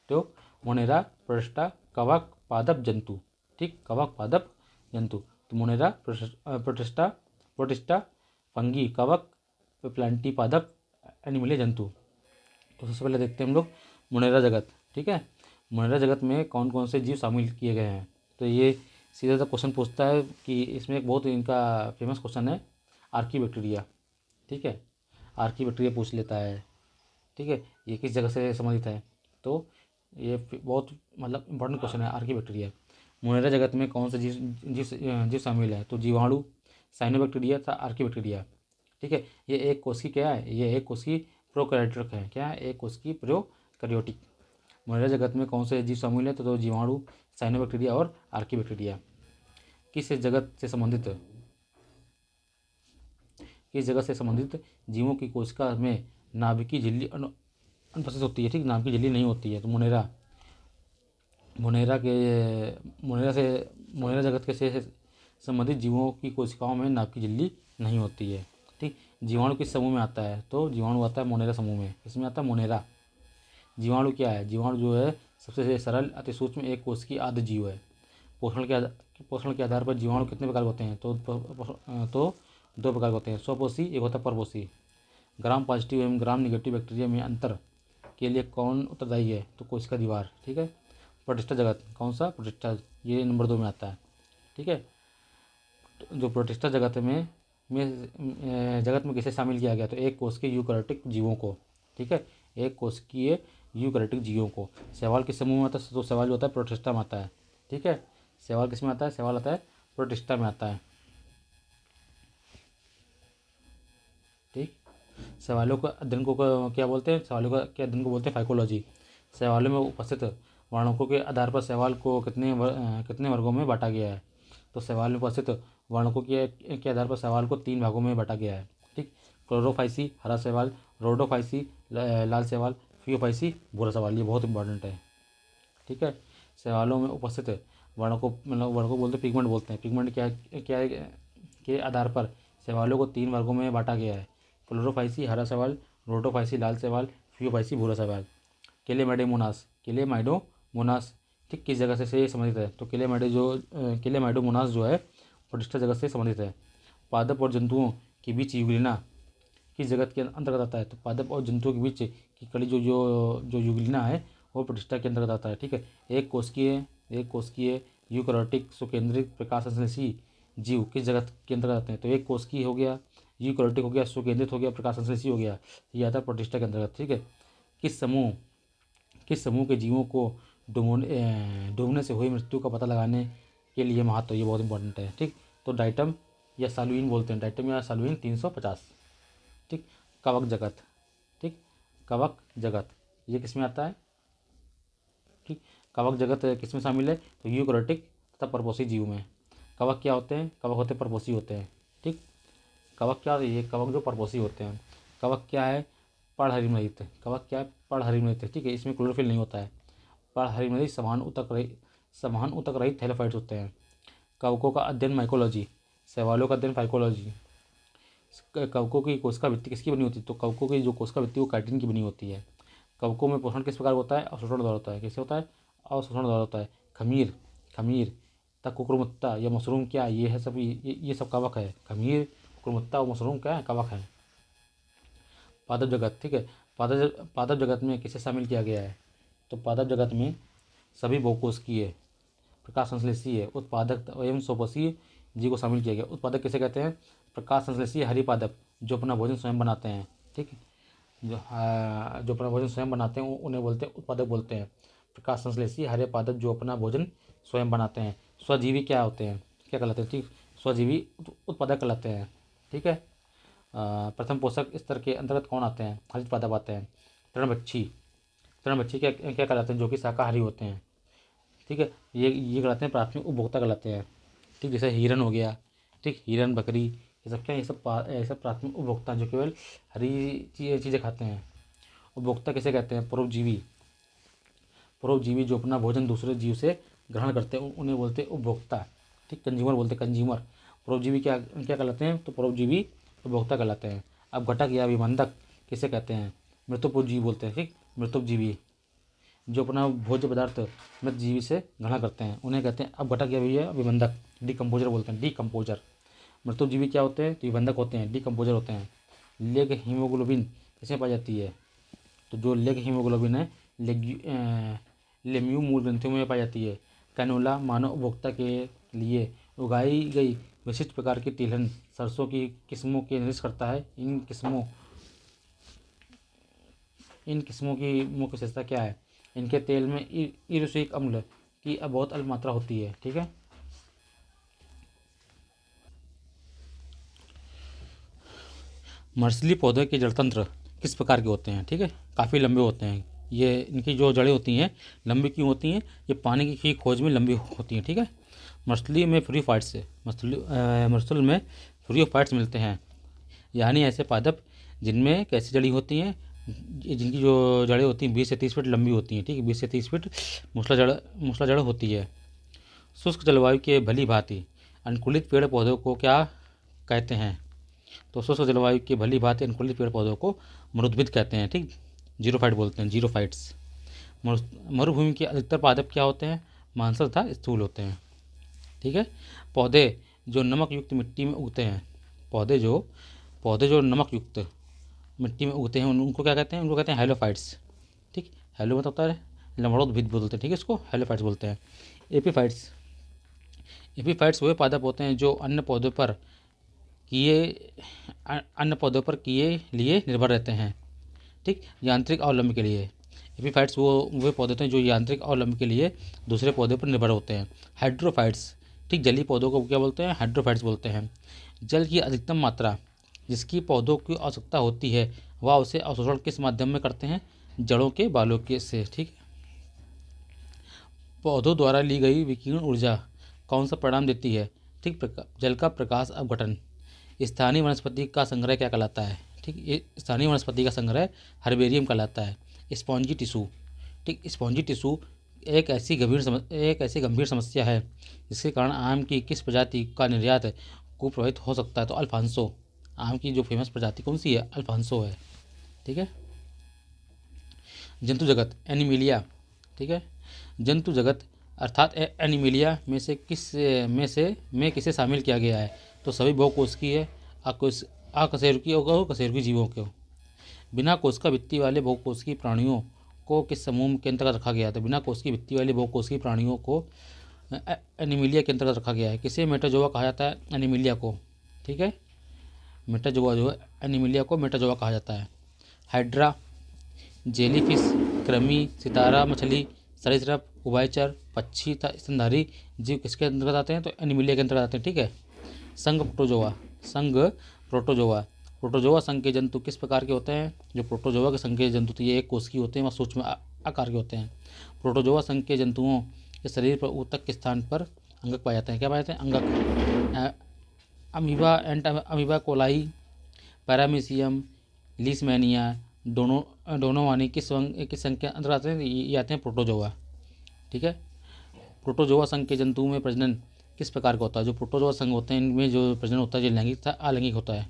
तो मोनेरा, प्रोटिस्टा, कवक, पादप, जंतु। ठीक, कवक, पादप, जंतु। तो मोनेरा, प्रोटिस्टा, फंगी, कवक, प्लांटी, पादप, एनिमिलिया, जंतु। तो सबसे पहले देखते हैं हम लोग मोनेरा जगत। ठीक है। मोनेरा जगत में कौन कौन से जीव शामिल किए गए हैं? तो ये सीधा सा क्वेश्चन पूछता है कि इसमें एक बहुत इनका फेमस क्वेश्चन है आर्कीबैक्टीरिया, ठीक है, आर्कीबैक्टीरिया पूछ लेता है, ठीक है, ये किस जगह से संबंधित है, तो ये बहुत मतलब इंपॉर्टेंट क्वेश्चन है आर्कीबैक्टीरिया। मोनेरा जगत में कौन से जीव शामिल है, तो जीवाणु, साइनोबैक्टीरिया था आर्कीबैक्टीरिया, ठीक है। ये एक कोशिकी क्या है, ये एक कोशिकी प्रोकैरियोटिक है, क्या है, एक कोशिकी प्रोकैरियोटिक। मोनेरा जगत में कौन से जीव शामिल है, तो जीवाणु, साइनोबैक्टीरिया और आर्कीबैक्टीरिया। किस जगत से संबंधित, किस जगत से संबंधित जीवों की कोशिका में नाभिकीय झिल्ली अनुपस्थित होती है, ठीक, नाभिकीय झिल्ली नहीं होती है, तो मोनेरा मोनेरा जगत के से संबंधित जीवों की कोशिकाओं में नाभिकीय झिल्ली नहीं होती है, ठीक। जीवाणु किस समूह में आता है, तो जीवाणु आता है मोनेरा समूह में। इसमें आता है मोनेरा। जीवाणु क्या है, जीवाणु जो है सबसे सरल अति सूक्ष्म एक कोशिकीय आद्य जीव है। पोषण के आधार पर जीवाणु कितने प्रकार के होते हैं, तो 2 प्रकार के होते हैं, स्वपोषी, एक होता है परपोषी। ग्राम पॉजिटिव एवं ग्राम निगेटिव बैक्टीरिया में अंतर के लिए कौन उत्तरदायी है, तो कोशिका दीवार, ठीक है। प्रोटिस्टा जगत, कौन सा, प्रोटिस्टा, ये नंबर 2 में आता है, ठीक है। जो प्रोटिस्टा जगत में किसे शामिल किया गया, तो एक कोशिकीय यूकैरियोटिक जीवों को, ठीक है, एक कोशिकीय यूकैरियोटिक जीवों को। सवाल किस समूह में आता है, तो सवाल जो होता है प्रोटिस्टा में आता है, ठीक है। सवाल किस में आता है, सवाल आता है प्रोटिस्टा में आता है, ठीक। सवालों का अध्ययन को क्या बोलते हैं, सवालों के अध्ययन को बोलते हैं फाइकोलॉजी। सवालों में उपस्थित वर्णकों के आधार पर सवाल को कितने वर्गों में बांटा गया है, तो सवाल में उपस्थित वर्णकों के आधार पर सवाल को 3 भागों में बांटा गया है, ठीक। क्लोरोफाइसी हरा सवाल, रोडोफाइसी लाल सवाल, फियोफाइसी भूरा सवाल, ये बहुत इंपॉर्टेंट है, ठीक है। सवालों में उपस्थित वर्णकों बोलते हैं पिगमेंट बोलते हैं। पिगमेंट क्या के आधार पर सवालों को 3 वर्गों में बांटा गया है, क्लोरोफाइसी हरा सवाल, रोडोफाइसी लाल सवाल, फियोफाइसी भूरा सवाल। केलेमाइडोमोनास, ठीक, किस जगह से संबंधित है, तो केलेमाइडोमोनास जो है प्रोटिस्टा जगत से संबंधित है। पादप और जंतुओं के बीच युग्लिना किस जगत के अंतर्गत आता है, तो पादप और जंतुओं के बीच की कड़ी जो युग्लिना है वो प्रोटिस्टा के अंतर्गत आता है, ठीक है। एक कोशिकीय यूकैरियोटिक सुकेंद्रित प्रकाश संश्लेषी जीव किस जगत के अंतर्गत आते हैं, तो एक कोशिकीय हो गया, यूकैरियोटिक हो गया, सुकेंद्रित हो गया, प्रकाश संश्लेषी हो गया, ये आता है प्रोटिस्टा के अंतर्गत, ठीक है। किस समूह के जीवों को डूबने से हुई मृत्यु का पता लगाने के लिए महत्व, ये बहुत इंपॉर्टेंट है, ठीक। तो डाइटम या साल्वीन बोलते हैं, डाइटम या साल्वीन 350, ठीक। कवक जगत, ठीक, कवक जगत ये किस में आता है, ठीक। कवक जगत किस में शामिल है, तो यूकैरियोटिक तथा परपोषी जीव में। कवक क्या होते हैं, कवक होते हैं परपोषी होते हैं, ठीक। कवक क्या होते हैं, ये कवक जो परपोषी होते हैं। कवक क्या है, पर्णहरिम रहित, कवक क्या है, पर्णहरिम रहित, ठीक है, इसमें क्लोरोफिल नहीं होता है। पर्णहरिम रहित समान ऊतक रहित थैलेफाइट्स होते हैं। कवकों का अध्ययन माइकोलॉजी, सवालों का अध्ययन फाइकोलॉजी। कवकों की कोशिका भित्ति किसकी बनी होती है, तो कवकों की जो कोशिका भित्ति वो काइटिन की बनी होती है। कवकों में पोषण किस प्रकार होता है, अवशोषण द्वारा होता है, कैसे होता है, अवशोषण द्वारा होता है। खमीर तथा कुकुरमुत्ता या मशरूम क्या, ये है सब, ये सब कवक है। खमीर, कुकुरमुत्ता और मशरूम क्या है, कवक है। पादप जगत, ठीक है, पादप जगत में किसे शामिल किया गया है, तो पादप जगत में सभी बहुकोशिकीय प्रकाश संश्लेषीय उत्पादक एवं स्वपोषी जीव को शामिल किया गया। उत्पादक किसे कहते हैं, प्रकाश संश्लेषीय हरी पादप जो अपना भोजन स्वयं बनाते हैं, ठीक है, जो अपना भोजन स्वयं बनाते हैं उन्हें बोलते हैं उत्पादक बोलते हैं। प्रकाश संश्लेषी हरे पादप जो अपना भोजन स्वयं बनाते हैं। स्वजीवी क्या होते हैं, क्या कहलाते हैं, ठीक, स्वजीवी उत्पादक कहलाते हैं, ठीक है। प्रथम पोषक स्तर के अंतर्गत कौन आते हैं, हरित पादप आते हैं। तृणभक्षी क्या क्या कहलाते हैं, जो कि शाकाहारी होते हैं, ठीक है, ये कहलाते हैं प्राथमिक उपभोक्ता कहलाते हैं, ठीक। जैसे हिरन हो गया, ठीक, हिरन, बकरी, ये सब क्या, ये सब प्राथमिक उपभोक्ता जो केवल हरी चीज़ें खाते हैं। उपभोक्ता किसे कहते हैं, परोपजीवी जो अपना भोजन दूसरे जीव से ग्रहण करते हैं उन्हें बोलते हैं उपभोक्ता, ठीक, कंज्यूमर बोलते हैं, कंज्यूमर। परोपजीवी क्या क्या कहलाते हैं, तो परोपजीवी उपभोक्ता कहलाते हैं। अब घटक या अभिबंधक किसे कहते हैं, मृतोपजीवी बोलते हैं, ठीक, मृतोपजीवी जो अपना भोज्य पदार्थ मृत जीवी से ग्रहण करते हैं उन्हें कहते हैं अब घटक या अभिबंधक, डिकम्पोजर बोलते हैं, डिकम्पोजर। मृतोपजीवी क्या होते हैं, तो विबंधक होते हैं, डिकम्पोजर होते हैं। लेग हीमोग्लोबिन किसमें पाई जाती है, तो जो लेग हीमोग्लोबिन है लेम्यू मूल ग्रंथियों में पाई जाती है। कैनोला मानव उपभोक्ता के लिए उगाई गई विशिष्ट प्रकार की तिलहन सरसों की किस्मों के निर्दिष्ट करता है। इन किस्मों की मुख्य विशेषता क्या है? इनके तेल में इरुसिक अम्ल की बहुत अल्प मात्रा होती है। ठीक है। मर्सली पौधे के जड़ तंत्र किस प्रकार के होते हैं? ठीक है, काफ़ी लंबे होते हैं। ये इनकी जो जड़ें होती हैं लंबी क्यों होती हैं? ये पानी की खोज में लंबी होती हैं। ठीक है। मछली में फ्रियोफाइट्स से मछली में फ्रियोफाइट्स मिलते हैं, यानी ऐसे पादप जिनमें कैसी जड़ी होती हैं, जिनकी जो जड़ें होती हैं 20 से 30 फीट लंबी होती हैं। ठीक है, 20 से 30 फीट मूसला जड़ होती है। शुष्क जलवायु के भली भांति अनुकूलित पेड़ पौधों को क्या कहते हैं? तो शुष्क जलवायु के भली भांति अनुकूलित पेड़ पौधों को मरुद्भिद कहते हैं। ठीक, जीरोफाइट बोलते हैं, जीरोफाइट्स। मरुभूमि के अधिकतर पादप क्या होते हैं? मांसल तथा स्थूल होते हैं। ठीक है। पौधे जो नमक युक्त मिट्टी में उगते हैं, पौधे जो नमक युक्त मिट्टी में उगते हैं उनको क्या कहते हैं? उनको कहते हैं हेलोफाइट्स। ठीक, हेलो मतलब होता है लमड़ोद्भिद बोलते हैं। ठीक है, इसको हेलोफाइट्स बोलते हैं। एपीफाइट्स वे पादप होते हैं जो अन्य पौधों पर किए लिए निर्भर रहते हैं। ठीक, यांत्रिक अवलंबन के लिए। एपीफाइट्स वे पौधे होते हैं जो यांत्रिक अवलंबन के लिए दूसरे पौधे पर निर्भर होते हैं। हाइड्रोफाइट्स, ठीक, जलीय पौधों को क्या बोलते हैं? हाइड्रोफाइट्स बोलते हैं। जल की अधिकतम मात्रा जिसकी पौधों की आवश्यकता होती है वह उसे अवशोषण किस माध्यम में करते हैं? जड़ों के बालों के से। ठीक, पौधों द्वारा ली गई विकिरण ऊर्जा कौन सा परिणाम देती है? ठीक, जल का प्रकाश अपघटन। स्थानीय वनस्पति का संग्रह क्या कहलाता है? ठीक, ये स्थानीय वनस्पति का संग्रह हर्बेरियम कहलाता है। स्पॉन्जी टिश्यू, ठीक, स्पॉन्जी टिश्यू एक ऐसी गंभीर समस्या है जिसके कारण आम की किस प्रजाति का निर्यात को प्रभावित हो सकता है? तो अल्फांसो। आम की जो फेमस प्रजाति कौन सी है? अल्फांसो है। ठीक है। जंतु जगत एनिमिलिया। ठीक है, जंतु जगत अर्थात एनिमिलिया में किसे शामिल किया गया है? तो सभी बहुकोशिकीय है, अकशेरुकी और कशेरुकी जीवों को। बिना कोशिका भित्ति वाले बहुकोशिकीय प्राणियों को किस समूह के अंतर्गत रखा गया है? तो बिना कोशिकीय भित्ति वाले बहुकोशिकीय प्राणियों को एनिमिलिया के अंतर्गत रखा गया है। किसे मेटाजोआ कहा जाता है? एनिमिलिया को। ठीक है, मेटाजोआ जो है एनिमिलिया को मेटाजोआ कहा जाता है। हाइड्रा, जेलीफिश, कृमि, सितारा मछली, सरीसृप, उभयचर, पक्षी तथा स्तनधारी जीव किसके अंतर्गत आते हैं? तो एनिमिलिया के अंतर्गत आते हैं। ठीक है। प्रोटोजोआ संघ के जंतु किस प्रकार के होते हैं? जो प्रोटोजोआ के संघ के जंतु तो ये एक कोशिकीय होते हैं, वह सूक्ष्म आकार के होते हैं। प्रोटोजोआ संघ के जंतुओं के शरीर पर ऊतक के स्थान पर अंगक पाए जाते हैं। क्या पाए जाते हैं? अंगक। Amoeba, amoeba coli, paramecium, Leishmania, donovani किस संघ के अंतर्गत आते हैं? ये आते हैं प्रोटोजोआ। ठीक है। प्रोटोजोआ संघ के जंतुओं में प्रजनन किस प्रकार का होता है? जो प्रोटोजोआ संघ होते हैं इनमें जो प्रजनन होता है जो लैंगिक तथा अलैंगिक होता है।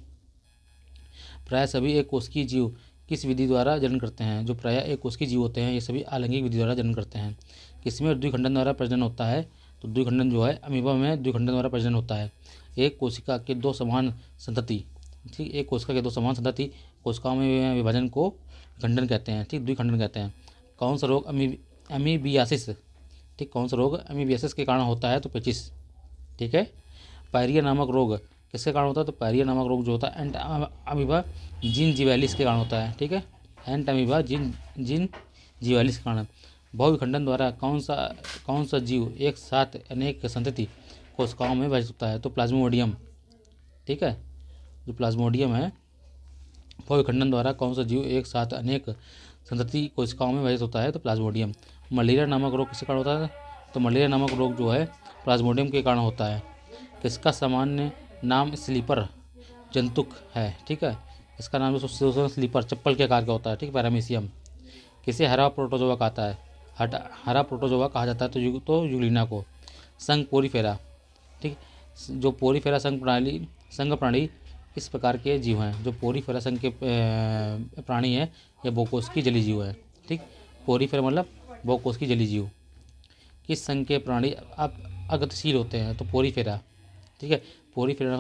प्रायः सभी एक कोशिकीय जीव किस विधि द्वारा जनन करते हैं? जो प्रायः एक कोशिकीय जीव होते हैं ये सभी अलैंगिक विधि द्वारा जनन करते हैं। किसमें द्विखंडन द्वारा प्रजनन होता है? तो द्विखंडन जो है अमीबा में द्विखंडन द्वारा प्रजनन होता है। एक कोशिका के दो समान संतति, ठीक, एक कोशिका के दो समान संतति कोशिकाओं में विभाजन को खंडन कहते हैं। ठीक, द्विखंडन कहते हैं। कौन सा रोग अमीबियासिस, ठीक, कौन सा रोग अमीबियासिस के कारण होता है? तो पेचिस। ठीक है। पायरिया नामक रोग किसके कारण होता है? तो पायरिया नामक रोग जो होता है एंट अमीबा जिनजिवालिस के कारण होता है। ठीक है, एंट अमीबा जिनजिवालिस के कारण। बहुविखंडन द्वारा कौन सा जीव एक साथ अनेक संतति कोशिकाओं में विभाजित होता है? तो प्लाज्मोडियम। ठीक है, जो प्लाज्मोडियम है बहुविखंडन द्वारा कौन सा जीव एक साथ अनेक संतति कोशिकाओं में विभाजित होता है? तो प्लाज्मोडियम। मलेरिया नामक रोग किसके कारण होता है? तो मलेरिया नामक रोग जो है प्लाज्मोडियम के कारण होता है। किसका सामान्य नाम स्लीपर जंतुक है? ठीक है, इसका नाम जो स्लीपर चप्पल के आकार का होता है। ठीक, पैरामीशियम। किसे हरा प्रोटोजोआ कहता है? हरा प्रोटोजोआ कहा जाता है तो यूग्लिना को। संघ पोरीफेरा, ठीक, जो पोरीफेरा संघ प्राणी इस प्रकार के जीव हैं। जो पोरीफेरा संघ के प्राणी है या बहुकोशिकीय जलीय जीव है। ठीक, पोरीफेरा मतलब बहुकोशिकीय जलीय जीव। किस संघ के प्राणी अब अगतिशील होते हैं? तो पोरीफेरा। ठीक है, पोरीफेरा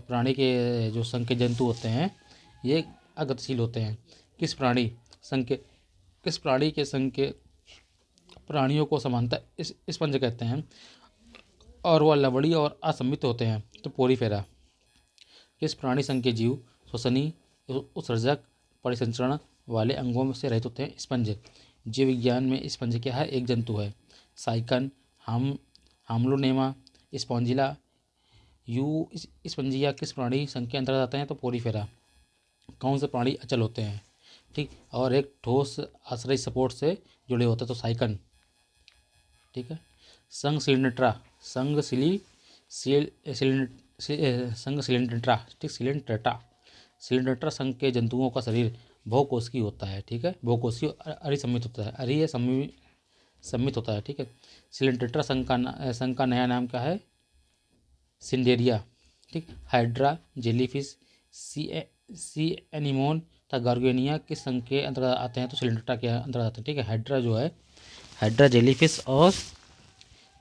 प्राणी के जो संघ के जंतु होते हैं ये अगतिशील होते हैं। किस प्राणी के संघ के प्राणियों को सामान्यतः इस स्पंज कहते हैं और वह लवड़ी और असममित होते हैं। तो पोरीफेरा। किस प्राणी संघ के जीव श्वसनी, उत्सर्जक, परिसंचरण वाले अंगों से रहित होते हैं? स्पंज। जीव विज्ञान में स्पंज क्या है? एक जंतु है। साइकन, हाम्लोनेमा, स्पॉन्जिला, यू स्पंजिया किस प्राणी संघ के अंतर्गत आते हैं? तो पोरीफेरा। कौन से प्राणी अचल होते हैं? ठीक, और एक ठोस आश्रय सपोर्ट से जुड़े होते हैं? तो साइकन। ठीक है। संघ सिलिंड्रा, संघ सिलिंड्रा, ठीक, सिलिंड्रा संघ के जंतुओं का शरीर बहुकोशिकीय होता है। ठीक है, बहुकोशिकीय अरिसम्मित होता है, सम्मित होता है। ठीक है। सिलिंड्रा संघ का नया नाम क्या है? सिंडेरिया। ठीक। हाइड्रा, जेलीफिश, सी एनिमोन तथा गार्गेनिया किस संघ के अंतर्गत आते हैं? तो सिलिंड्रा के अंतर्गत आते हैं। ठीक है। हाइड्रा जो है, हाइड्रा, जेलीफिश और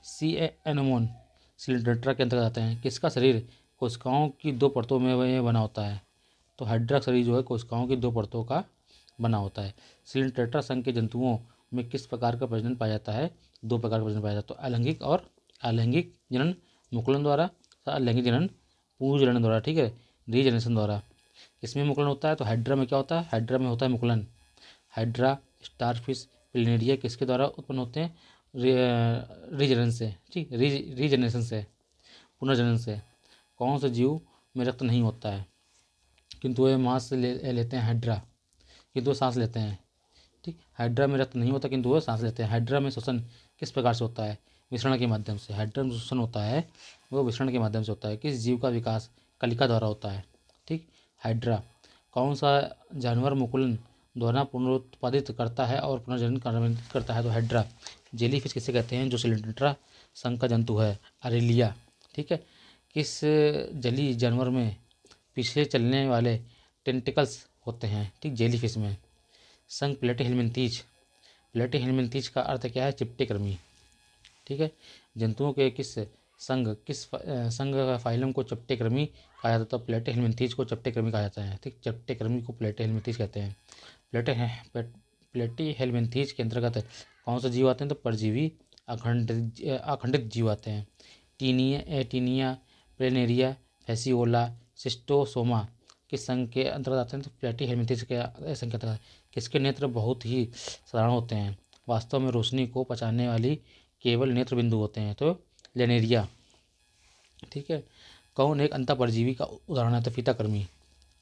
सी एनिमोन सिलिंड्रा के अंतर्गत आते हैं। किसका शरीर कोशिकाओं की दो परतों में बना होता है? तो हाइड्रा शरीर जो है कोशिकाओं की दो परतों का बना होता है। सिलिंड्रा संघ के जंतुओं में किस प्रकार का प्रजनन पाया जाता है? दो प्रकार का प्रजनन पाया जाता है। तो अलैंगिक और अलैंगिक जनन मुकुलन द्वारा, अलैंगिक जनन पूर्व जनन द्वारा। ठीक है, रीजनरेशन द्वारा। इसमें मुकुलन होता है तो हाइड्रा में क्या होता है? हाइड्रा में होता है मुकुलन। हाइड्रा, स्टारफिश, प्लेनेरिया किसके द्वारा उत्पन्न होते हैं? रीजनन से। ठीक, रीजनरेशन से, पुनर्जनन से। कौन से जीव में रक्त नहीं होता है किंतु वे मांस लेते हैं? हाइड्रा, किंतु वो सांस लेते हैं। ठीक, हाइड्रा में रक्त नहीं होता किंतु वो सांस लेते हैं। हाइड्रा में श्वसन किस प्रकार से होता है? विसरण के माध्यम से। हाइड्रा में श्वसन होता है वो विसरण के माध्यम से होता है। किस जीव का विकास कलिका द्वारा होता है? ठीक, हाइड्रा। कौन सा जानवर मुकुलन द्वारा पुनरुत्पादित करता है और पुनर्जनन करता है? तो हाइड्रा। जेलीफिश किसे कहते हैं? जो सिलिंड्रा संघ का जंतु है, अरेलिया। ठीक है। किस जलीय जानवर में पीछे चलने वाले टेंटिकल्स होते हैं? ठीक, जेलीफिश में। संघ प्लेटिहेल्मिन्थीज। प्लेटिहेल्मिन्थीज का अर्थ क्या है? चिपटेकृमि। ठीक है। जंतुओं के किस संघ फाइलम को चपटेकृमि कहा जाता है? तो प्लेटिहेल्मिन्थीज को चपटेकृमि कहा जाता है। ठीक, चपटेकृमि को प्लेटिहेल्मिन्थीज कहते हैं। प्लेटिहेल्मिन्थीज के अंतर्गत कौन से जीव आते हैं? तो परजीवी अखंडित जीव आते हैं। टीनिया, प्लेनेरिया, फैसिओला, सिस्टोसोमा किस संघ के अंतर्गत आते हैं? तो प्लेटिहेल्मिन्थीज के संघ के अंतर्गत। किसके नेत्र बहुत ही साधारण होते हैं? वास्तव में रोशनी को पहचानने वाली केवल नेत्र बिंदु होते हैं। तो लेनेरिया। ठीक है। कौन एक अंतःपरजीवी का उदाहरण है? तो फीताकृमि।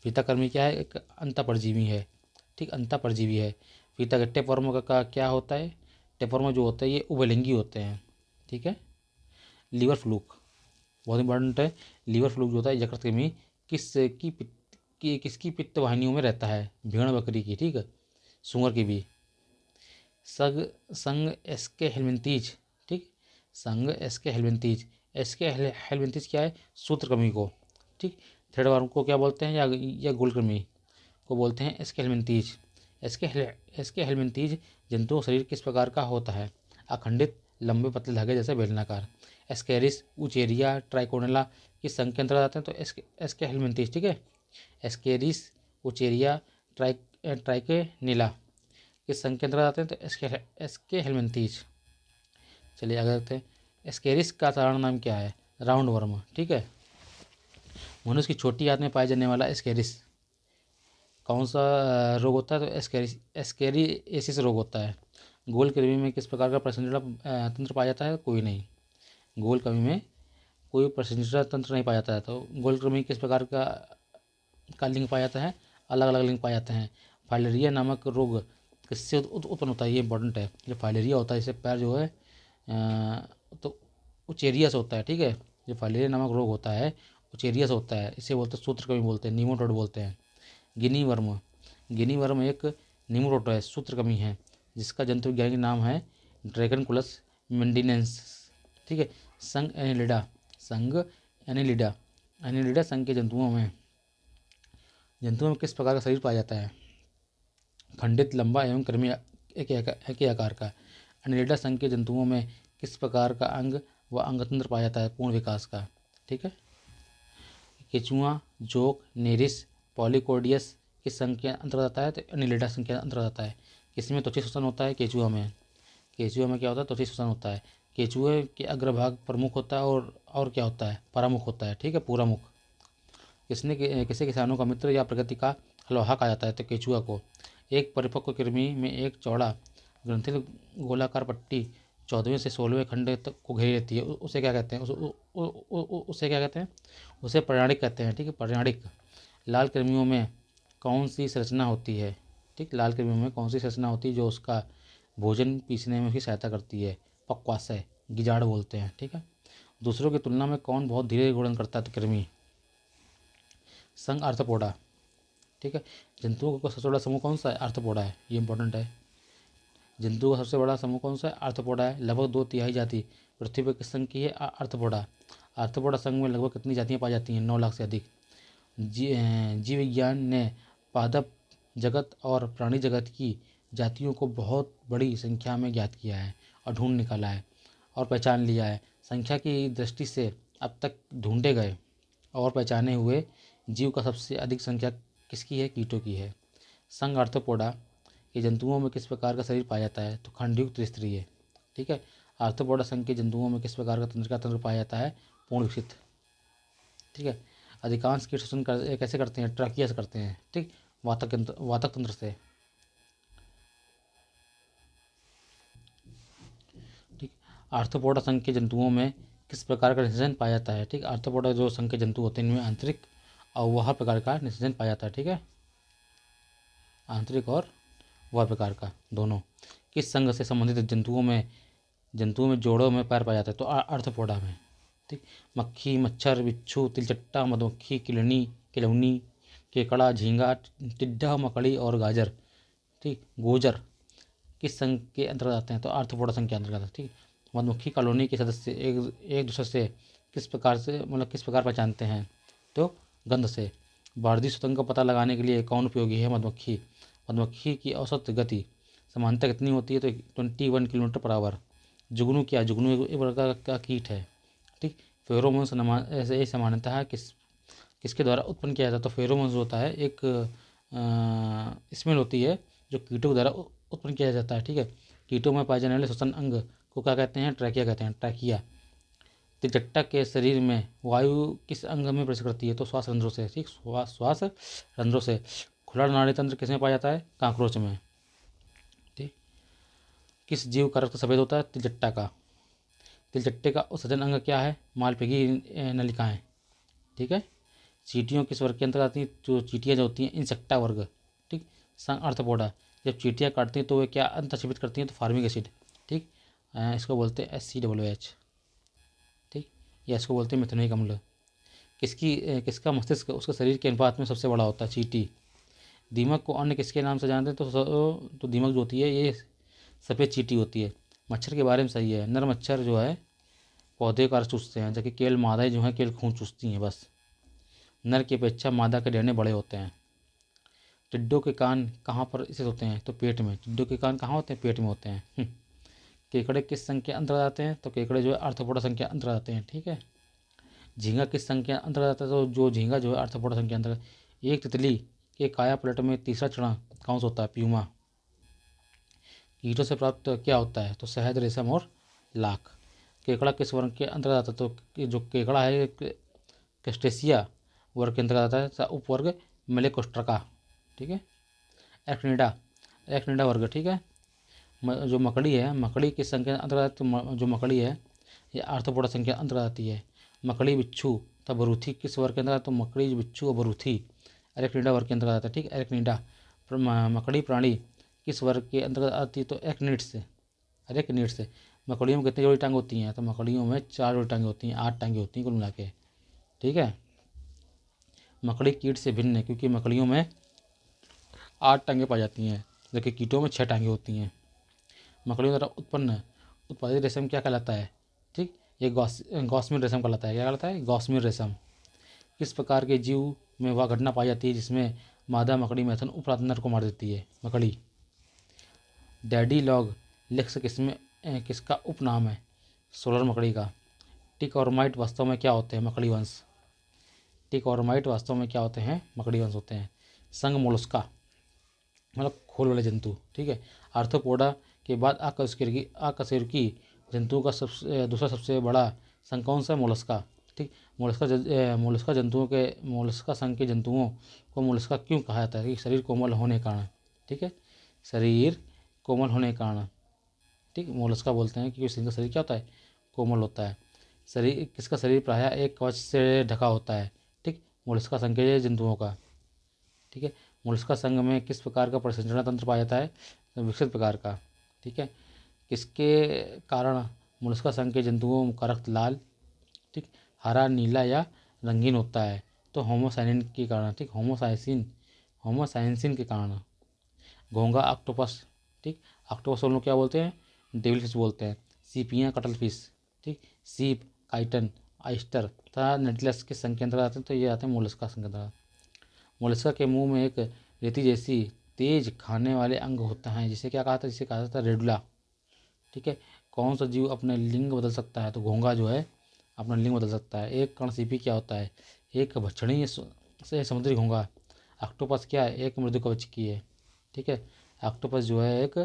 फीताकृमि क्या है? एक अंतःपरजीवी है। ठीक, अंतःपरजीवी है। फीता के टेपवर्म का क्या होता है? टेपवर्म जो होता है ये उभयलिंगी होते हैं। ठीक है। लीवर फ्लूक बहुत इंपॉर्टेंट है। लीवर फ्लूक जो होता है यकृतकृमि किसकी पित्त वाहिनियों में रहता है? भेड़ बकरी की। ठीक है, सूअर की भी। संघ एस्के हेल्मिन्थीज। ठीक, संघ एस्के हेल्मिन्थीज। एस्के हेल्मिन्थीज क्या है? सूत्रकृमि को। ठीक, थ्रेडवर्म को क्या बोलते हैं? या गोलकृमि को बोलते हैं एस्के हेल्मिन्थीज। एस्के हेल्मिन्थीज जंतुओं शरीर किस प्रकार का होता है? अखंडित, लंबे पतले धागे जैसे बेलनाकार। एस्केरिस, उचेरिया, ट्राइकोनेला किस संघ के अंतर्गत आते हैं? तो एस्के हेल्मिन्थीज। ठीक है, एस्केरिस, उचेरिया, ट्राइकेनिला किस संघ के अंतर्गत आते हैं? तो एस्के हेल्मिन्थीज। चलिए आगे देखते हैं। एस्केरिस का साधारण नाम क्या है? Round worm. ठीक है। मनुष्य की छोटी आंत में पाए जाने वाला एस्केरिस कौन सा रोग होता है? तो एस्केरिएसिस रोग होता है। गोल कृमि में किस प्रकार का प्रसंस्करण तंत्र पाया जाता है? कोई नहीं। गोल कृमि में कोई प्रसंस्करण तंत्र नहीं पाया जाता है। तो गोल कृमि किस प्रकार का लिंग पाया जाता है? अलग अलग लिंग पाए जाते हैं। फाइलेरिया नामक रोग किससे उत्पन्न होता है? ये इंपॉर्टेंट है। जो फाइलेरिया होता है इससे पैर जो है तो उचेरिया से होता है। ठीक है, जो फाइलेरिया नामक रोग होता है उचेरिया से होता है। इसे बोलते हैं सूत्रकृमि बोलते हैं, नीमोटोड बोलते हैं। गिनी वर्म एक नीमोटोड है, सूत्रकृमि है, जिसका जंतु वैज्ञानिक नाम है ड्रैगनकुलस मेंडिनेंस। ठीक है। संघ एनिलिडा संघ के जंतुओं में किस प्रकार का शरीर पाया जाता है? खंडित, लंबा एवं कृमि एक ही आकार का। एनिलिडा संघ के जंतुओं में किस प्रकार का अंग व अंगतंत्र पाया जाता है? पूर्ण विकास का। ठीक है। केचुआ, जोक, नेरिस, पॉलीकोडियस किस संघ के अंतर्गत आता है? तो एनिलिडा संघ के अंतर्गत आता है। किसमें त्वचा श्वसन होता है? केचुआ में। केचुए में क्या होता है, त्वचा श्वसन होता है। केचुए के अग्रभाग प्रमुख होता है और क्या होता है, परामुख होता है, ठीक है, पूरा मुख। किसी किसानों का मित्र या प्रकृति का हलवाहा कहा जाता है, तो केचुआ को। एक परिपक्व कृमि में एक चौड़ा ग्रंथिल गोलाकार पट्टी 14वें से 16वें खंड तक को घेरी रहती है, उसे क्या कहते हैं, उसे क्या कहते हैं, उसे पर्याणिक कहते हैं, ठीक है, पर्याणिक। लाल कृमियों में कौन सी संरचना होती है, ठीक, लाल कृमियों में कौन सी संरचना होती है जो उसका भोजन पीसने में उसकी सहायता करती है, पक्वाशय, गिजाड़ बोलते हैं, ठीक है। दूसरों की तुलना में कौन बहुत धीरे गुणन करता है, तो कृमि। संघ आर्थ्रोपोडा, ठीक है। जंतुओं का सबसे बड़ा समूह कौन सा है, आर्थ्रोपोडा है, ये इंपॉर्टेंट है। जंतुओं का सबसे बड़ा समूह कौन सा है, आर्थ्रोपोडा है। लगभग 2/3 जाति पृथ्वी पर किस संघ की है, आर्थ्रोपोडा। आर्थ्रोपोडा संघ में लगभग कितनी जातियाँ पाई जाती हैं, 9 लाख से अधिक। जीव विज्ञान ने पादप जगत और प्राणी जगत की जातियों को बहुत बड़ी संख्या में ज्ञात किया है और ढूंढ निकाला है और पहचान लिया है। संख्या की दृष्टि से अब तक ढूंढे गए और पहचाने हुए जीव का सबसे अधिक संख्या किसकी है, कीटों की है। संघ आर्थ्रोपोडा के जंतुओं में किस प्रकार का शरीर पाया जाता है, तो खंडयुक्त त्रिस्तरीय, ठीक है। आर्थ्रोपोडा संघ के जंतुओं में किस प्रकार का तंत्र पाया जाता है, पूर्ण विकसित, ठीक है। अधिकांश कीट श्वसन कैसे करते हैं, ट्रकिया से करते हैं, ठीक, वातक तंत्र से, ठीक। आर्थ्रोपोडा संघ के जंतुओं में किस प्रकार का निषेचन पाया जाता है, ठीक। आर्थ्रोपोडा जो संघ के जंतु होते हैं इनमें आंतरिक और वह प्रकार का निषेचन पाया जाता है, ठीक है, आंतरिक और वह प्रकार का दोनों। किस संघ से संबंधित जंतुओं में जोड़ों में पैर पाया जाता है, तो आर्थ्रोपोडा में, ठीक। मक्खी, मच्छर, बिच्छू, तिलचट्टा, मधुमक्खी, किलौनी, केकड़ा, झींगा, टिड्डा, मकड़ी और गाजर, ठीक, गोजर किस संघ के अंतर्गत आते हैं, तो आर्थ्रोपोडा संघ के अंतर्गत है, ठीक। मधुमक्खी कॉलोनी के सदस्य एक दूसरे से किस प्रकार पहचानते हैं, तो गंध से। भारतीय सुतंग का पता लगाने के लिए कौन उपयोगी है, मधुमक्खी की औसत गति सामान्यतः कितनी होती है, तो 21 किलोमीटर पर आवर। जुगनू जुगनू एक प्रकार का कीट है, ठीक। फेरोमोन्स ऐसे सामान्यतः किसके द्वारा उत्पन्न किया जाता है, तो फेरोमोन्स होता है एक स्मेल होती है जो कीटों के द्वारा उत्पन्न किया जाता है, ठीक है। कीटों में पाए जाने वाले श्वसन अंग को क्या कहते हैं, ट्रैकिया कहते हैं, ट्रैकिया। तिलचट्टा के शरीर में वायु किस अंग में प्रवेश करती है, तो श्वास रंध्रों से, ठीक, श्वास रंध्रों से। खुला नाड़ी तंत्र किसमें पाया जाता है, काकरोच में, ठीक। किस जीव का रक्त सफेद होता है, तिलचट्टा का। तिलचट्टे का उत्सर्जन अंग क्या है, मालपेगी नलिकाएं, ठीक है। चींटियों किस वर्ग के अंतर्गत आती हैं, जो चींटियाँ जो होती हैं इंसेक्टा वर्ग, ठीक। संघ आर्थ्रोपोडा जब चींटियाँ काटती हैं तो वे क्या अंतःक्षेपित करती हैं, तो फार्मिक एसिड, ठीक। इसको बोलते हैं SCOH, ठीक, या इसको बोलते हैं मिथुनिक अम्ल। किसका मस्तिष्क उसके शरीर के अनुपात में सबसे बड़ा होता है, चींटी। दीमक को अन्य किसके नाम से जानते हैं, तो दीमक जो होती है ये सफ़ेद चींटी होती है। मच्छर के बारे में सही है, नर मच्छर जो है पौधे का रस चूसते हैं, जबकि केवल मादाएँ जो हैं केवल खून चूसती हैं बस। नर की अपेक्षा मादा के डेने बड़े होते हैं। टिड्डों के कान कहाँ पर स्थित होते हैं, तो पेट में। टिड्डों के कान कहाँ होते हैं, पेट में होते हैं। केकड़े किस संघ के अंतर्गत आते हैं, तो केकड़े जो है आर्थ्रोपोडा संघ के अंतर्गत आते हैं, ठीक है। झींगा किस संघ के अंतर्गत आता है, तो जो झींगा जो है आर्थ्रोपोडा संघ के अंतर्गत। एक तितली के काया पलट में तीसरा चरण कौन सा होता है, प्यूमा। कीटों से प्राप्त क्या होता है, तो शहद, रेशम और लाख। केकड़ा किस वर्ग के अंतर्गत आता है, तो जो केकड़ा है क्रस्टेशिया वर्ग के अंतर्गत आता है, उपवर्ग मेलेकोस्ट्रका, ठीक है। एक्निडा वर्ग, ठीक है। जो मकड़ी है, मकड़ी किस संघ के अंतर्गत, जो मकड़ी है ये आर्थ्रोपोडा संघ के अंतर्गत आती है। मकड़ी, बिच्छू तथा बरूथी किस वर्ग के अंतर्गत, तो मकड़ी, बिच्छू और बरूथी एरेक्निडा वर्ग के अंतर्गत आता है, ठीक। एरेक्निडा मकड़ी प्राणी किस वर्ग के अंतर्गत आती है, तो एरेक्निड्स। मकड़ियों में कितनी जोड़ी टांग होती हैं, तो मकड़ियों में 4 जोड़ी टांगें होती हैं, 8 टांगें होती हैं कुल मिला के, ठीक है। मकड़ी कीट से भिन्न है क्योंकि मकड़ियों में 8 टांगें पाई जाती हैं, जबकि कीटों में 6 टांगें होती हैं। मकड़ियों द्वारा उत्पादित रेशम क्या कहलाता है, ठीक, ये गॉस्मिन रेशम कहलाता है। क्या कहलाता है, गॉस्मिन रेशम। किस प्रकार के जीव में वह घटना पाई जाती है जिसमें मादा मकड़ी मैथुन उपरात नर को मार देती है, मकड़ी। डैडी लॉग लिक्स किसका उपनाम है, सोलर मकड़ी का। टिक और माइट वास्तव में क्या होते हैं, मकड़ी वंश। टिक और माइट वास्तव में क्या होते हैं, मकड़ी वंश होते हैं। संघ मोलस्का मतलब खोल वाले जंतु, ठीक है। आर्थ्रोपोडा के बाद अकशेरुकी जंतुओं का दूसरा सबसे बड़ा संघ कौन सा है? मोलस्का। ठीक, मोलस्का संघ के जंतुओं को मोलस्का क्यों कहा जाता है? कि शरीर कोमल होने के कारण। ठीक है, शरीर कोमल होने के कारण ठीक मोलस्का बोलते हैं, क्योंकि इनका शरीर क्या होता है? कोमल होता है। शरीर किसका शरीर प्रायः एक कवच से ढका होता है? ठीक, मोलस्का संघ के जंतुओं का। ठीक है, मोलस्का संघ में किस प्रकार का परिसंचरण तंत्र पाया जाता है? तो विकसित प्रकार का। ठीक है, किसके कारण मोलस्का संघ के जंतुओं का रक्त लाल, ठीक, हरा, नीला या रंगीन होता है? तो होमोसाइनिन के कारण। ठीक, होमोसाइंसिन के कारण। घोंगा, ऑक्टोपस। ठीक, ऑक्टोपस को लोग क्या बोलते हैं? डेविल फिश बोलते हैं। सीपियाँ, कटल फिश। ठीक, सीप, काइटन, आइस्टर तथा नेटलेस के संघ के अंतर्गत आते हैं, तो ये आते हैं मोलस्का संघ के अंतर्गत। मोलस्का के मुंह में एक रेती जैसी तेज खाने वाले अंग होता है, जिसे क्या कहा था? जिसे कहा जाता है रेडुला। ठीक है, कौन सा जीव अपने लिंग बदल सकता है? तो घोंगा जो है अपना लिंग बदल सकता है। एक कर्णसीपी क्या होता है? एक भक्षणीय से समुद्री घोंगा। ऑक्टोपस क्या है? एक मृदुकवचकी है। ठीक है, ऑक्टोपस जो है एक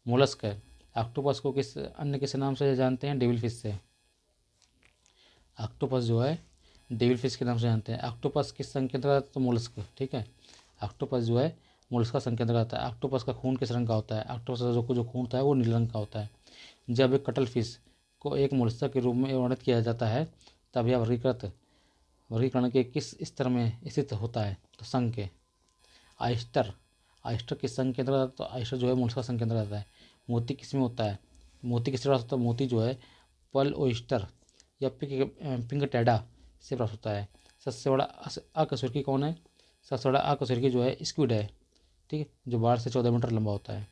मोलस्क है। ऑक्टोपस को किस नाम से जानते हैं? डेविल फिश से। ऑक्टोपस जो है डेविल फिश के नाम से जानते हैं। ऑक्टोपस किस संघ के अंतर्गत? तो मोलस्क। ठीक है, ऑक्टोपस जो है मोलस्का संघ के अंतर्गत आता है। ऑक्टोपस का खून किस रंग का होता है? ऑक्टोपस का जो खून होता है वो नीले रंग का होता है। जब एक कटल फिश को एक मोलस्का के रूप में वर्णित किया जाता है, तब यह वर्गीकरण के किस स्तर में स्थित होता है? तो संघ के। आइस्टर किस संघ के अंतर्गत? तो आइस्टर जो है मोलस्का संघ के अंतर्गत आता है। मोती किस में होता है? मोती किससे प्राप्त होता है? मोती जो है पर्ल ओयस्टर या पिंक टैडा से प्राप्त होता है। सबसे बड़ा अकशेरुकी कौन है? सबसे बड़ा अकशेरुकी जो है स्क्विड है। ठीक है, जो 12 से 14 मीटर लंबा होता है।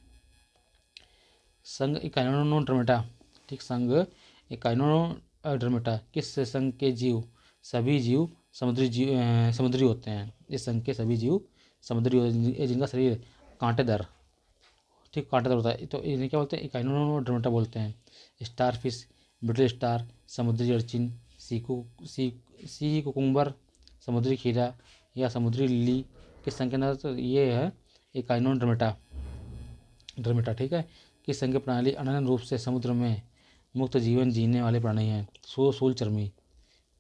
संघ इकाइनोडर्मेटा। ठीक, संघ इकाइनोडर्मेटा किस संघ के जीव? सभी जीव समुद्री होते हैं। इस संघ के सभी जीव समुद्री होते हैं, जिनका शरीर कांटेदार होता है, तो इन्हें क्या बोलते हैं? इकाइनोडर्मेटा बोलते हैं। स्टार फिश, ब्रिटल स्टार, समुद्री अर्चिन, सी कुकुम्बर, समुद्री खीरा या समुद्री लिली किस संघ के अंदर? तो ये है इकाइनोडर्मेटा। ठीक है, किस संघ की प्रणाली अनन्य रूप से समुद्र में मुक्त जीवन जीने वाले प्राणी हैं? सूलचर्मी।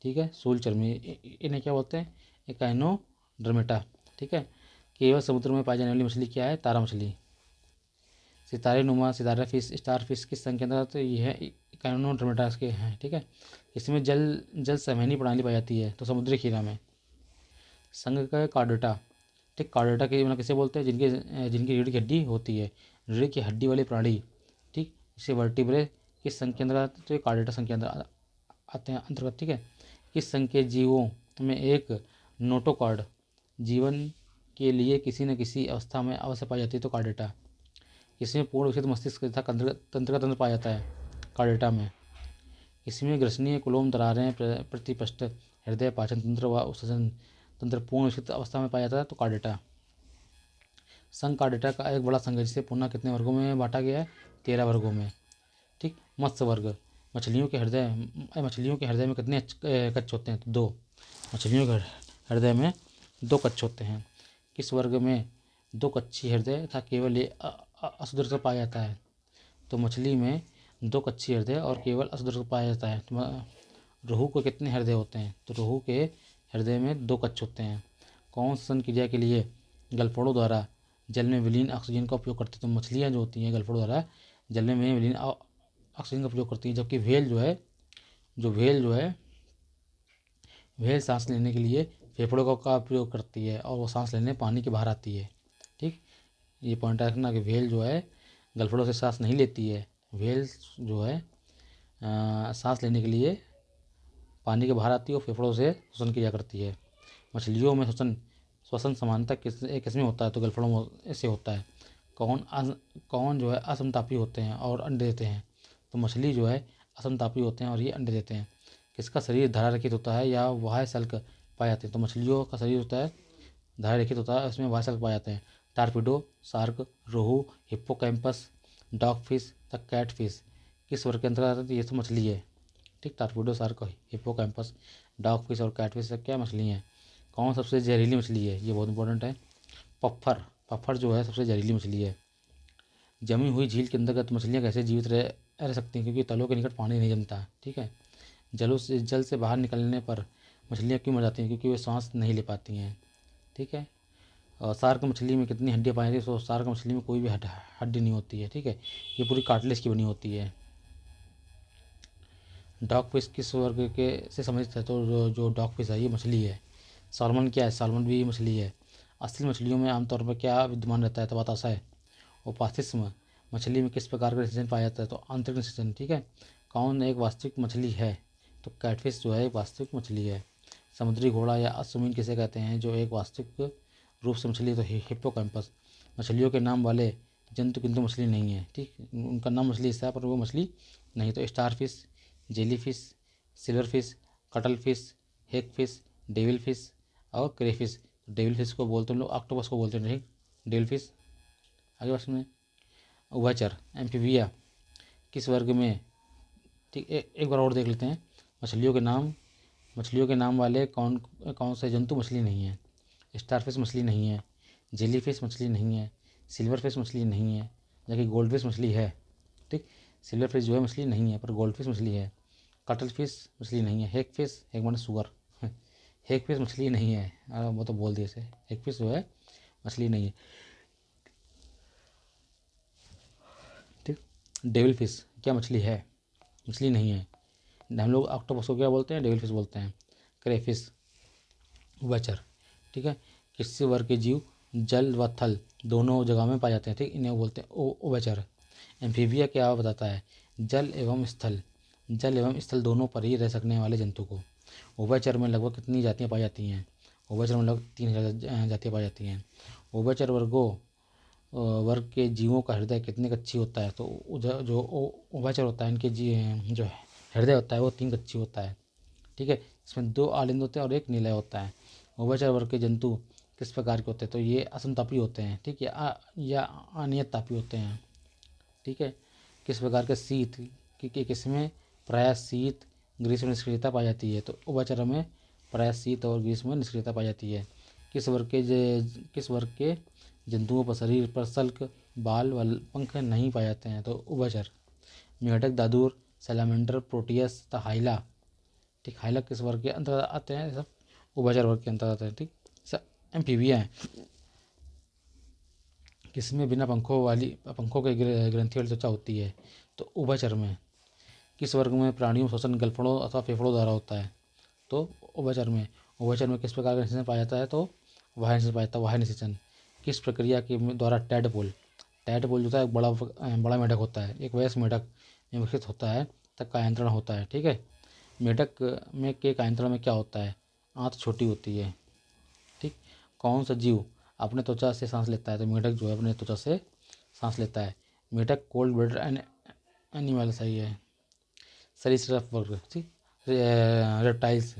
ठीक है, सूलचर्मी। इन्हें क्या बोलते हैं? इकाइनोडर्मेटा। ठीक है, केवल समुद्र में पाई जाने वाली मछली क्या है? तारा मछली। सितारे नुमा सितारा फिश, स्टार फिश किस संघ के अंदर? तो ये है इकाइनोडर्मेटा के हैं। ठीक है, इसमें जल संवहनी प्रणाली पाई जाती है, तो समुद्री खीरा में। संघ का कार्डेटा। ठीक, कार्डेटा के मतलब किसे बोलते हैं? जिनकी रीढ़ की हड्डी होती है, रीढ़ की हड्डी वाली प्राणी। ठीक, इसे वर्टिब्रे किस संघ के अंदर आते हैं? तो ये कार्डेटा संघ के अंदर आते हैं अंतर्गत। ठीक है, किस संघ के जीवों में एक नोटोकॉर्ड जीवन के लिए किसी न किसी अवस्था में अवश्य पाई जाती है? तो कार्डेटा। इसमें पूर्ण विकसित मस्तिष्क तथा तंत्र का तंत्र पाया जाता है? कार्डेटा में। इसमें ग्रसनीय कुलोम दरारें, प्रतिपष्ट, हृदय, पाचन तंत्र व उत्सर्जन तंत्र पूर्ण विकसित अवस्था में पाया जाता है? तो कार्डेटा। संघ कार्डेटा का एक बड़ा संघ है, जिसे पुनः कितने वर्गों में बांटा गया है? 13 वर्गों में। ठीक, मत्स्य वर्ग। मछलियों के हृदय में कितने कच्छ होते हैं? तो 2। मछलियों के हृदय में 2 कच्छ होते हैं। किस वर्ग में 2 कच्छी हृदय तथा केवल अशुद्ध पाया जाता है? तो मछली में 2 कच्छी हृदय और केवल अशुद्ध पाया जाता है। तो रोहू को कितने हृदय होते हैं? तो रोहू के हृदय में 2 कच्छ होते हैं। कौन सन क्रिया के लिए गलफड़ों द्वारा जल में विलीन ऑक्सीजन का उपयोग करती है? तो मछलियाँ जो होती हैं गलफड़ों द्वारा जल में विलीन ऑक्सीजन का उपयोग करती है, जबकि व्हेल जो है व्हेल सांस लेने के लिए फेफड़ों का उपयोग करती है, और वो सांस लेने पानी के बाहर आती है। ठीक, ये पॉइंट रखना कि व्हेल जो है गलफड़ों से सांस नहीं लेती है। व्हेल जो है सांस लेने के लिए पानी के बाहर आती है और फेफड़ों से श्वसन किया करती है। मछलियों में श्वसन समानता किसमें होता है? तो गलफड़ों से होता है। कौन जो है असमतापी होते हैं और अंडे देते हैं? तो मछली जो है असमतापी होते हैं और ये अंडे देते हैं। किसका शरीर धारा रहित होता है या वाह्य सल्क पाए जाते हैं? तो मछलियों का शरीर होता है धारा रहित होता है, उसमें वाह्य सल्क पाए जाते हैं। टारपीडो, शार्क, रोहू, हिप्पोकैम्पस, डॉग फिश तथा कैट फिश किस वर्ग के अंतर्गत आती है? ये तो मछली है। ठीक, torpedo, shark, hippocampus, dog fish और कैट फिश क्या मछली हैं? कौन सबसे जहरीली मछली है? ये बहुत इंपॉर्टेंट है। पफ्फर जो है सबसे जहरीली मछली है। जमी हुई झील के अंतर्गत मछलियाँ कैसे जीवित रह सकती हैं, क्योंकि तलों के निकट पानी नहीं जमता। ठीक है। जल से बाहर निकलने पर मछलियाँ क्यों मर जाती हैं, क्योंकि वे सांस नहीं ले पाती हैं। ठीक है। और शार्क मछली में कितनी हड्डियाँ पाई जाती हैं, तो शार्क मछली में कोई भी हड्डी नहीं होती है। ठीक है। ये पूरी कार्टिलेज की बनी होती है। डॉग फिश किस वर्ग के से संबंधित है, तो जो डॉग फिश है ये मछली है। सालमन क्या है, सालमन भी मछली है। असली मछलियों में आमतौर पर क्या विद्यमान रहता है, तो बतासा है। ओपासिस्म मछली में किस प्रकार का निषेचन पाया जाता है, तो आंतरिक निषेचन। ठीक है। कौन एक वास्तविक मछली है, तो कैटफिश जो है एक वास्तविक मछली है। समुद्री घोड़ा या अश्वमीन किसे कहते हैं, जो एक वास्तविक रूप से मछली है, तो हिप्पोकैम्पस। मछलियों के नाम वाले जंतु किंतु मछली नहीं है। ठीक, उनका नाम मछली हिस्सा है पर वो मछली नहीं। तो star fish, jelly fish, silver fish, cuttle fish, hake fish, devil fish और क्रेफिश। डेविल फिश को बोलते हैं लोग, ऑक्टोपस को बोलते हैं। ठीक, डेविल फिश। आगे बात में उभयचर एम्फीबिया किस वर्ग में। ठीक, एक बार और देख लेते हैं। मछलियों के नाम वाले कौन कौन से जंतु मछली नहीं है। स्टारफिश मछली नहीं है, जेलीफिश मछली नहीं है, सिल्वर फिश मछली नहीं है, जबकि गोल्ड फिश मछली है। ठीक, सिल्वर फिश जो है मछली नहीं है पर गोल्ड फिश मछली है। कटल फिश मछली नहीं है। हेक फिश, हेक माने सुअर, हेक फिश मछली नहीं है। वो तो बोल दिए से, हेक फिश जो है मछली नहीं है। ठीक, डेविल फिश क्या मछली है, मछली नहीं है। हम लोग ऑक्टोपस को क्या बोलते हैं, डेविल फिश बोलते हैं। क्रेफिश, उभयचर। ठीक है। किसी वर्ग के जीव जल व थल दोनों जगह में पाए जाते हैं। ठीक, इन्हें बोलते हैं उभयचर। एम्फीबिया क्या बताता है, जल एवं स्थल दोनों पर ही रह सकने वाले जंतु को। उभयचर में लगभग कितनी जातियाँ पाई जाती हैं, उभयचर में लगभग 3000 जातियाँ पाई जाती हैं। उभयचर वर्ग के जीवों का हृदय कितने कच्ची होता है, तो जो उभयचर होता है इनके जो हृदय होता है वो 3 कच्ची होता है। ठीक है। इसमें 2 आलिंद होते हैं और 1 निलय होता है। उभयचर वर्ग के जंतु किस प्रकार के होते हैं, तो ये असंतापी होते हैं। ठीक है, या अनियत तापी होते हैं। ठीक है। किस प्रकार के शीत कि किसमें प्रायः शीत ग्रीष्म में निष्क्रियता पाई जाती है, तो उभयचर में प्रायः शीत और ग्रीष्म में निष्क्रियता पाई जाती है। किस वर्ग के जंतुओं पर शरीर पर सल्क बाल व पंख नहीं पाए जाते हैं, तो उभयचर। मेढक, दादुर, सैलामेंडर, प्रोटियस तथा हाइला। ठीक, हाइला किस वर्ग के अंतर्गत आते हैं, सब उभयचर वर्ग के अंतर्गत आते हैं। ठीक, सब एम्फीबिया हैं। किसमें बिना पंखों के ग्रंथि वाली त्वचा होती है, तो उभयचर में। किस वर्ग में प्राणियों में श्वसन गलफड़ों अथवा फेफड़ों द्वारा होता है, तो उभयचर में। उभयचर में किस प्रकार का निषेचन पाया जाता है, तो वाह्य निषेचन पाया जाता है, वाह्य निषेचन। किस प्रक्रिया के द्वारा टैडपोल जो होता है एक बड़ा मेढक होता है, एक वयस्क मेढक में विकसित होता है तब कायांतरण होता है। ठीक है। मेढक में के कायांतरण में क्या होता है, आंत छोटी होती है। ठीक, कौन सा जीव अपने त्वचा से सांस लेता है, तो मेढक जो है अपने त्वचा से सांस लेता है। मेढक कोल्ड ब्लडेड एनिमल सही है। सरीसृप वर्ग। ठीक, रेप्टाइल्स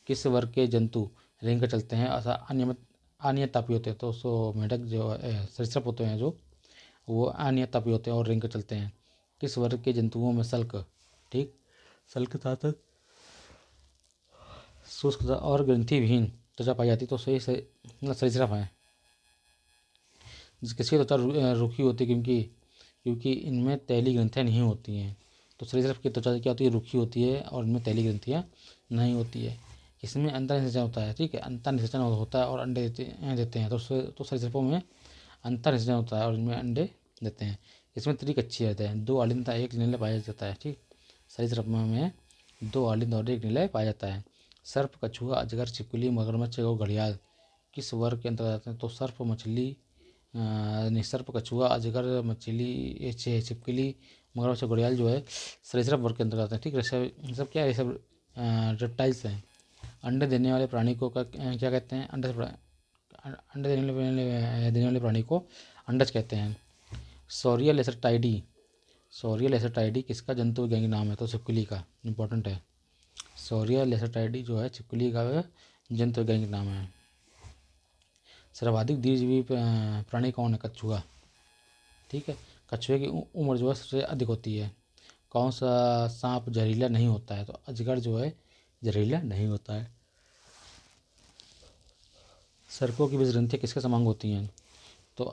किस वर्ग के जंतु रेंग कर चलते हैं, ऐसा अनियत तापी होते हैं, तो मेढक जो सरीसृप होते हैं जो वो अनियत तापी होते हैं और रेंग कर चलते हैं। किस वर्ग के जंतुओं में सल्क, ठीक, सल्क तथा शुष्क और ग्रंथि विहीन त्वचा पाई जाती है, तो सही सरीसृप है। किसकी त्वचा रूखी होती है, क्योंकि इनमें तैली ग्रंथियाँ नहीं होती हैं। तो सरीसृप की त्वचा क्या होती है, रूखी होती है और इनमें तैली ग्रंथियाँ नहीं होती है। इसमें अंतर निषेचन होता है। ठीक है, अंतर निषेचन होता है और अंडे देते हैं, तो सरीसृपों में अंतर निषेचन होता है और इनमें अंडे देते हैं। इसमें त्रिकच्छी रहते हैं, 2 आलिंद 1 निलय पाया जाता है। ठीक, सरीसृप में 2 आलिंद और 1 निलय पाया जाता है। सर्प, कछुआ, अजगर, छिपकली, मगरमच्छ और घड़ियाल किस वर्ग के अंतर्गत आते हैं, तो सर्प, मछली, निसर्प, कछुआ, अजगर, मछली, ये छिपकली, मगरमच्छ, घड़ियाल जो है सरीसृप वर्ग के अंतर्गत आते हैं। ठीक, ये सब क्या है, ये सब रेप्टाइल्स हैं। अंडे देने वाले प्राणी को क्या कहते हैं, अंडे देने वाले प्राणी को अंडज कहते हैं। सौरिया लेसरटाइडी किसका जंतु वैज्ञानिक नाम है, तो छिपकली का, इंपॉर्टेंट है। सौरिया लेसरटाइडी जो है छिपकली का जंतु वैज्ञानिक नाम है। सर्वाधिक दीर्घजीवी प्राणी कौन है, कछुआ। ठीक है, कछुए की उम्र जो है सबसे अधिक होती है। कौन सा सांप जहरीला नहीं होता है, तो अजगर जो है जहरीला नहीं होता है। सर्पों की बीज ग्रंथियाँ किसके समान होती हैं, तो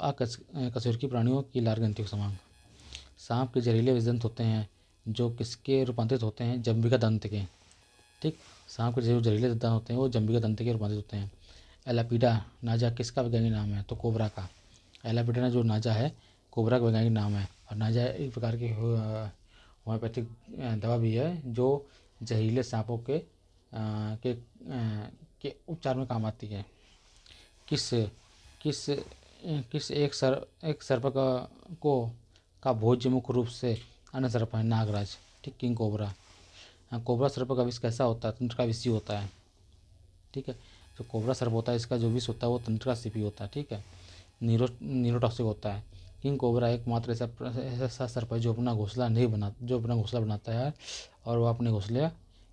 कशेरुकी प्राणियों की लार ग्रंथियों के समान। सांप के जहरीले विषदंत होते हैं जो किसके रूपांतरित होते हैं? जम्बिका दंत के। ठीक, सांप के जो जहरीले दंत होते हैं वो जम्बिका दंत के रूपांतरित होते हैं। एलापीडा नाजा किसका वैज्ञानिक नाम है? तो कोबरा का। एलापीडा जो नाजा है कोबरा का वैज्ञानिक नाम है। और नाजा एक प्रकार की होम्योपैथिक दवा भी है जो जहरीले सांपों के उपचार में काम आती है। किस किस किस एक सर्प का भोज्य मुख्य रूप से अन्य सर्प है? नागराज। ठीक, किंग कोबरा। कोबरा सर्प का विष कैसा होता है? तंत्र का विषी होता है। ठीक है, जो कोबरा सर्प होता है इसका जो विष होता है वो तंत्र का सीपी होता है। ठीक है, न्यूरोटॉक्सिक होता है। किंग कोबरा एकमात्र ऐसा सर्प है जो अपना घोंसला बनाता है। और वह अपने घोंसले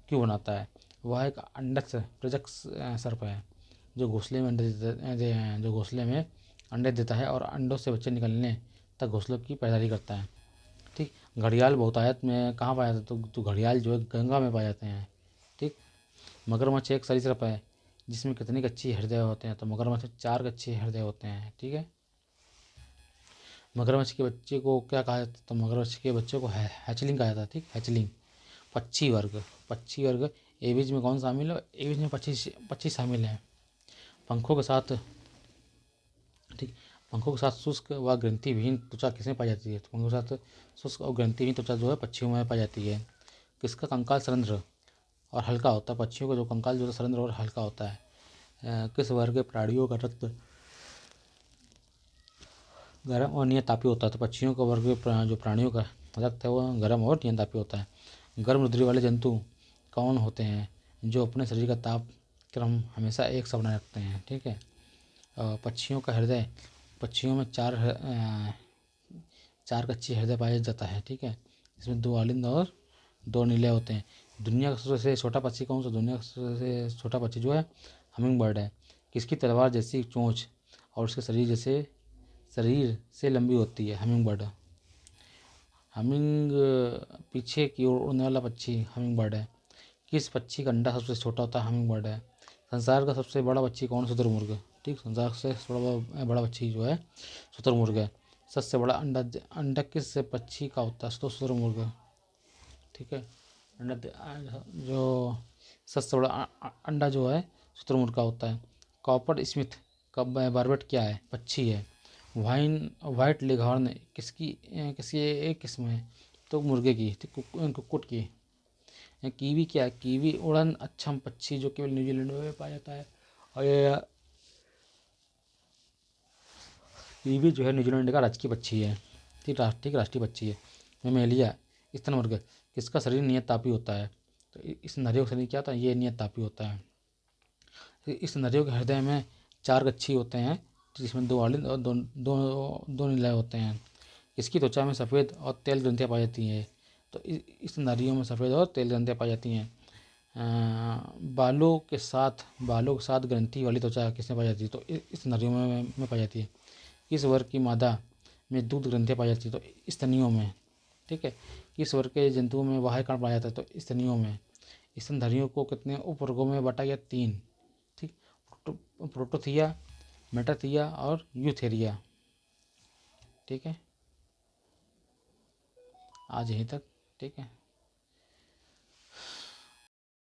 क्यों बनाता है? वह एक अंडक प्रजक सर्प है जो घोंसले में अंडे देता है और अंडों से बच्चे निकलने तक घोंसलों की पैदावारी करता है। ठीक, घड़ियाल बहुतायत में कहाँ पाया जाता है? तो घड़ियाल जो है गंगा में पाए जाते हैं। ठीक, मगरमच्छ एक सरीसृप है जिसमें कितने कच्चे हृदय होते हैं? तो मगरमच्छ में 4 कच्चे हृदय होते हैं। ठीक है, मगरमच्छ के बच्चे को क्या कहा जाता है? तो मगरमच्छ के बच्चे को हैचलिंग कहा जाता है। ठीक, हैचलिंग। पक्षी वर्ग एविज में कौन शामिल है? एविज में पक्षी शामिल हैं। पंखों के साथ ठीक, पंखों के साथ शुष्क व ग्रंथिविहीन त्वचा किसमें पाई जाती है? तो पंखों के साथ शुष्क और ग्रंथिविहीन त्वचा जो है पक्षियों में पाई जाती है। किसका कंकाल सरंध्र और हल्का होता है? पक्षियों का जो कंकाल जो है सरंध्र और हल्का होता है। किस वर्ग के प्राणियों का रक्त गर्म और नियतापी होता है? तो पक्षियों का वर्ग जो प्राणियों का रक्त है वो गर्म और नियतापी होता है। गर्म रुधिर वाले जंतु कौन होते हैं जो अपने शरीर का ताप क्रम हमेशा एक सा बनाए रखते हैं? ठीक है, पक्षियों का हृदय, पक्षियों में 4 कच्चे हृदय पाया जाता है। ठीक है, इसमें 2 आलिंद और 2 नीले होते हैं। दुनिया का सबसे छोटा पक्षी कौन सा? दुनिया का सबसे छोटा पक्षी जो है हमिंग बर्ड है। किसकी तलवार जैसी चोंच और उसके शरीर से लंबी होती है? Humming bird. हमिंग पीछे की ओर उड़ने वाला पक्षी हमिंग बर्ड है। किस पक्षी का अंडा सबसे छोटा होता है? हमिंग बर्ड है। संसार का सबसे बड़ा पक्षी कौन? शुतुरमुर्ग। ठीक, संसार से बड़ा पक्षी जो है शुतुरमुर्ग है। सबसे बड़ा अंडा किस पक्षी का होता है? तो शुतुरमुर्ग। ठीक है, जो सबसे बड़ा अंडा जो है शुतुरमुर्ग का होता है। कॉपर स्मिथ का बार्बेट क्या है? पक्षी है। वाइट लेघॉर्न किसकी एक किस्म है? तो मुर्गे की। कुक्कुट की। कीवी क्या है? कीवी उड़न अक्षम पक्षी जो केवल न्यूजीलैंड में पाया जाता है। और ये कीवी जो है न्यूजीलैंड का राजकीय पक्षी है। ठीक, राष्ट्रीय पक्षी है। मेमेलिया स्तनवर्ग किसका शरीर नियत तापी होता है? तो इस नरियों का शरीर क्या होता है? ये नियत तापी होता है। इस नरियों के हृदय में 4 गच्छी होते हैं जिसमें 2 आलिंद और दो नीले होते हैं। इसकी त्वचा में सफ़ेद और तेल ग्रंथियाँ पाई जाती हैं। तो इस नरियों में सफ़ेद और तेल ग्रंथियाँ पाई जाती हैं। बालों के साथ ग्रंथि वाली त्वचा किसमें पाई जाती है? तो इस नरियों में पाई जाती है। किस वर्ग की मादा में दूध ग्रंथियाँ पाई जाती है? तो स्तनियों में। ठीक है, किस वर्ग के जंतुओं में बाह्य कण पाया जाता है? तो स्तनियों में। स्तनधारियों को कितने उपवर्गों में बांटा गया? 3। ठीक, प्रोटोथिया, मेटाथिया और यूथेरिया। ठीक है, आज यहीं तक। ठीक है।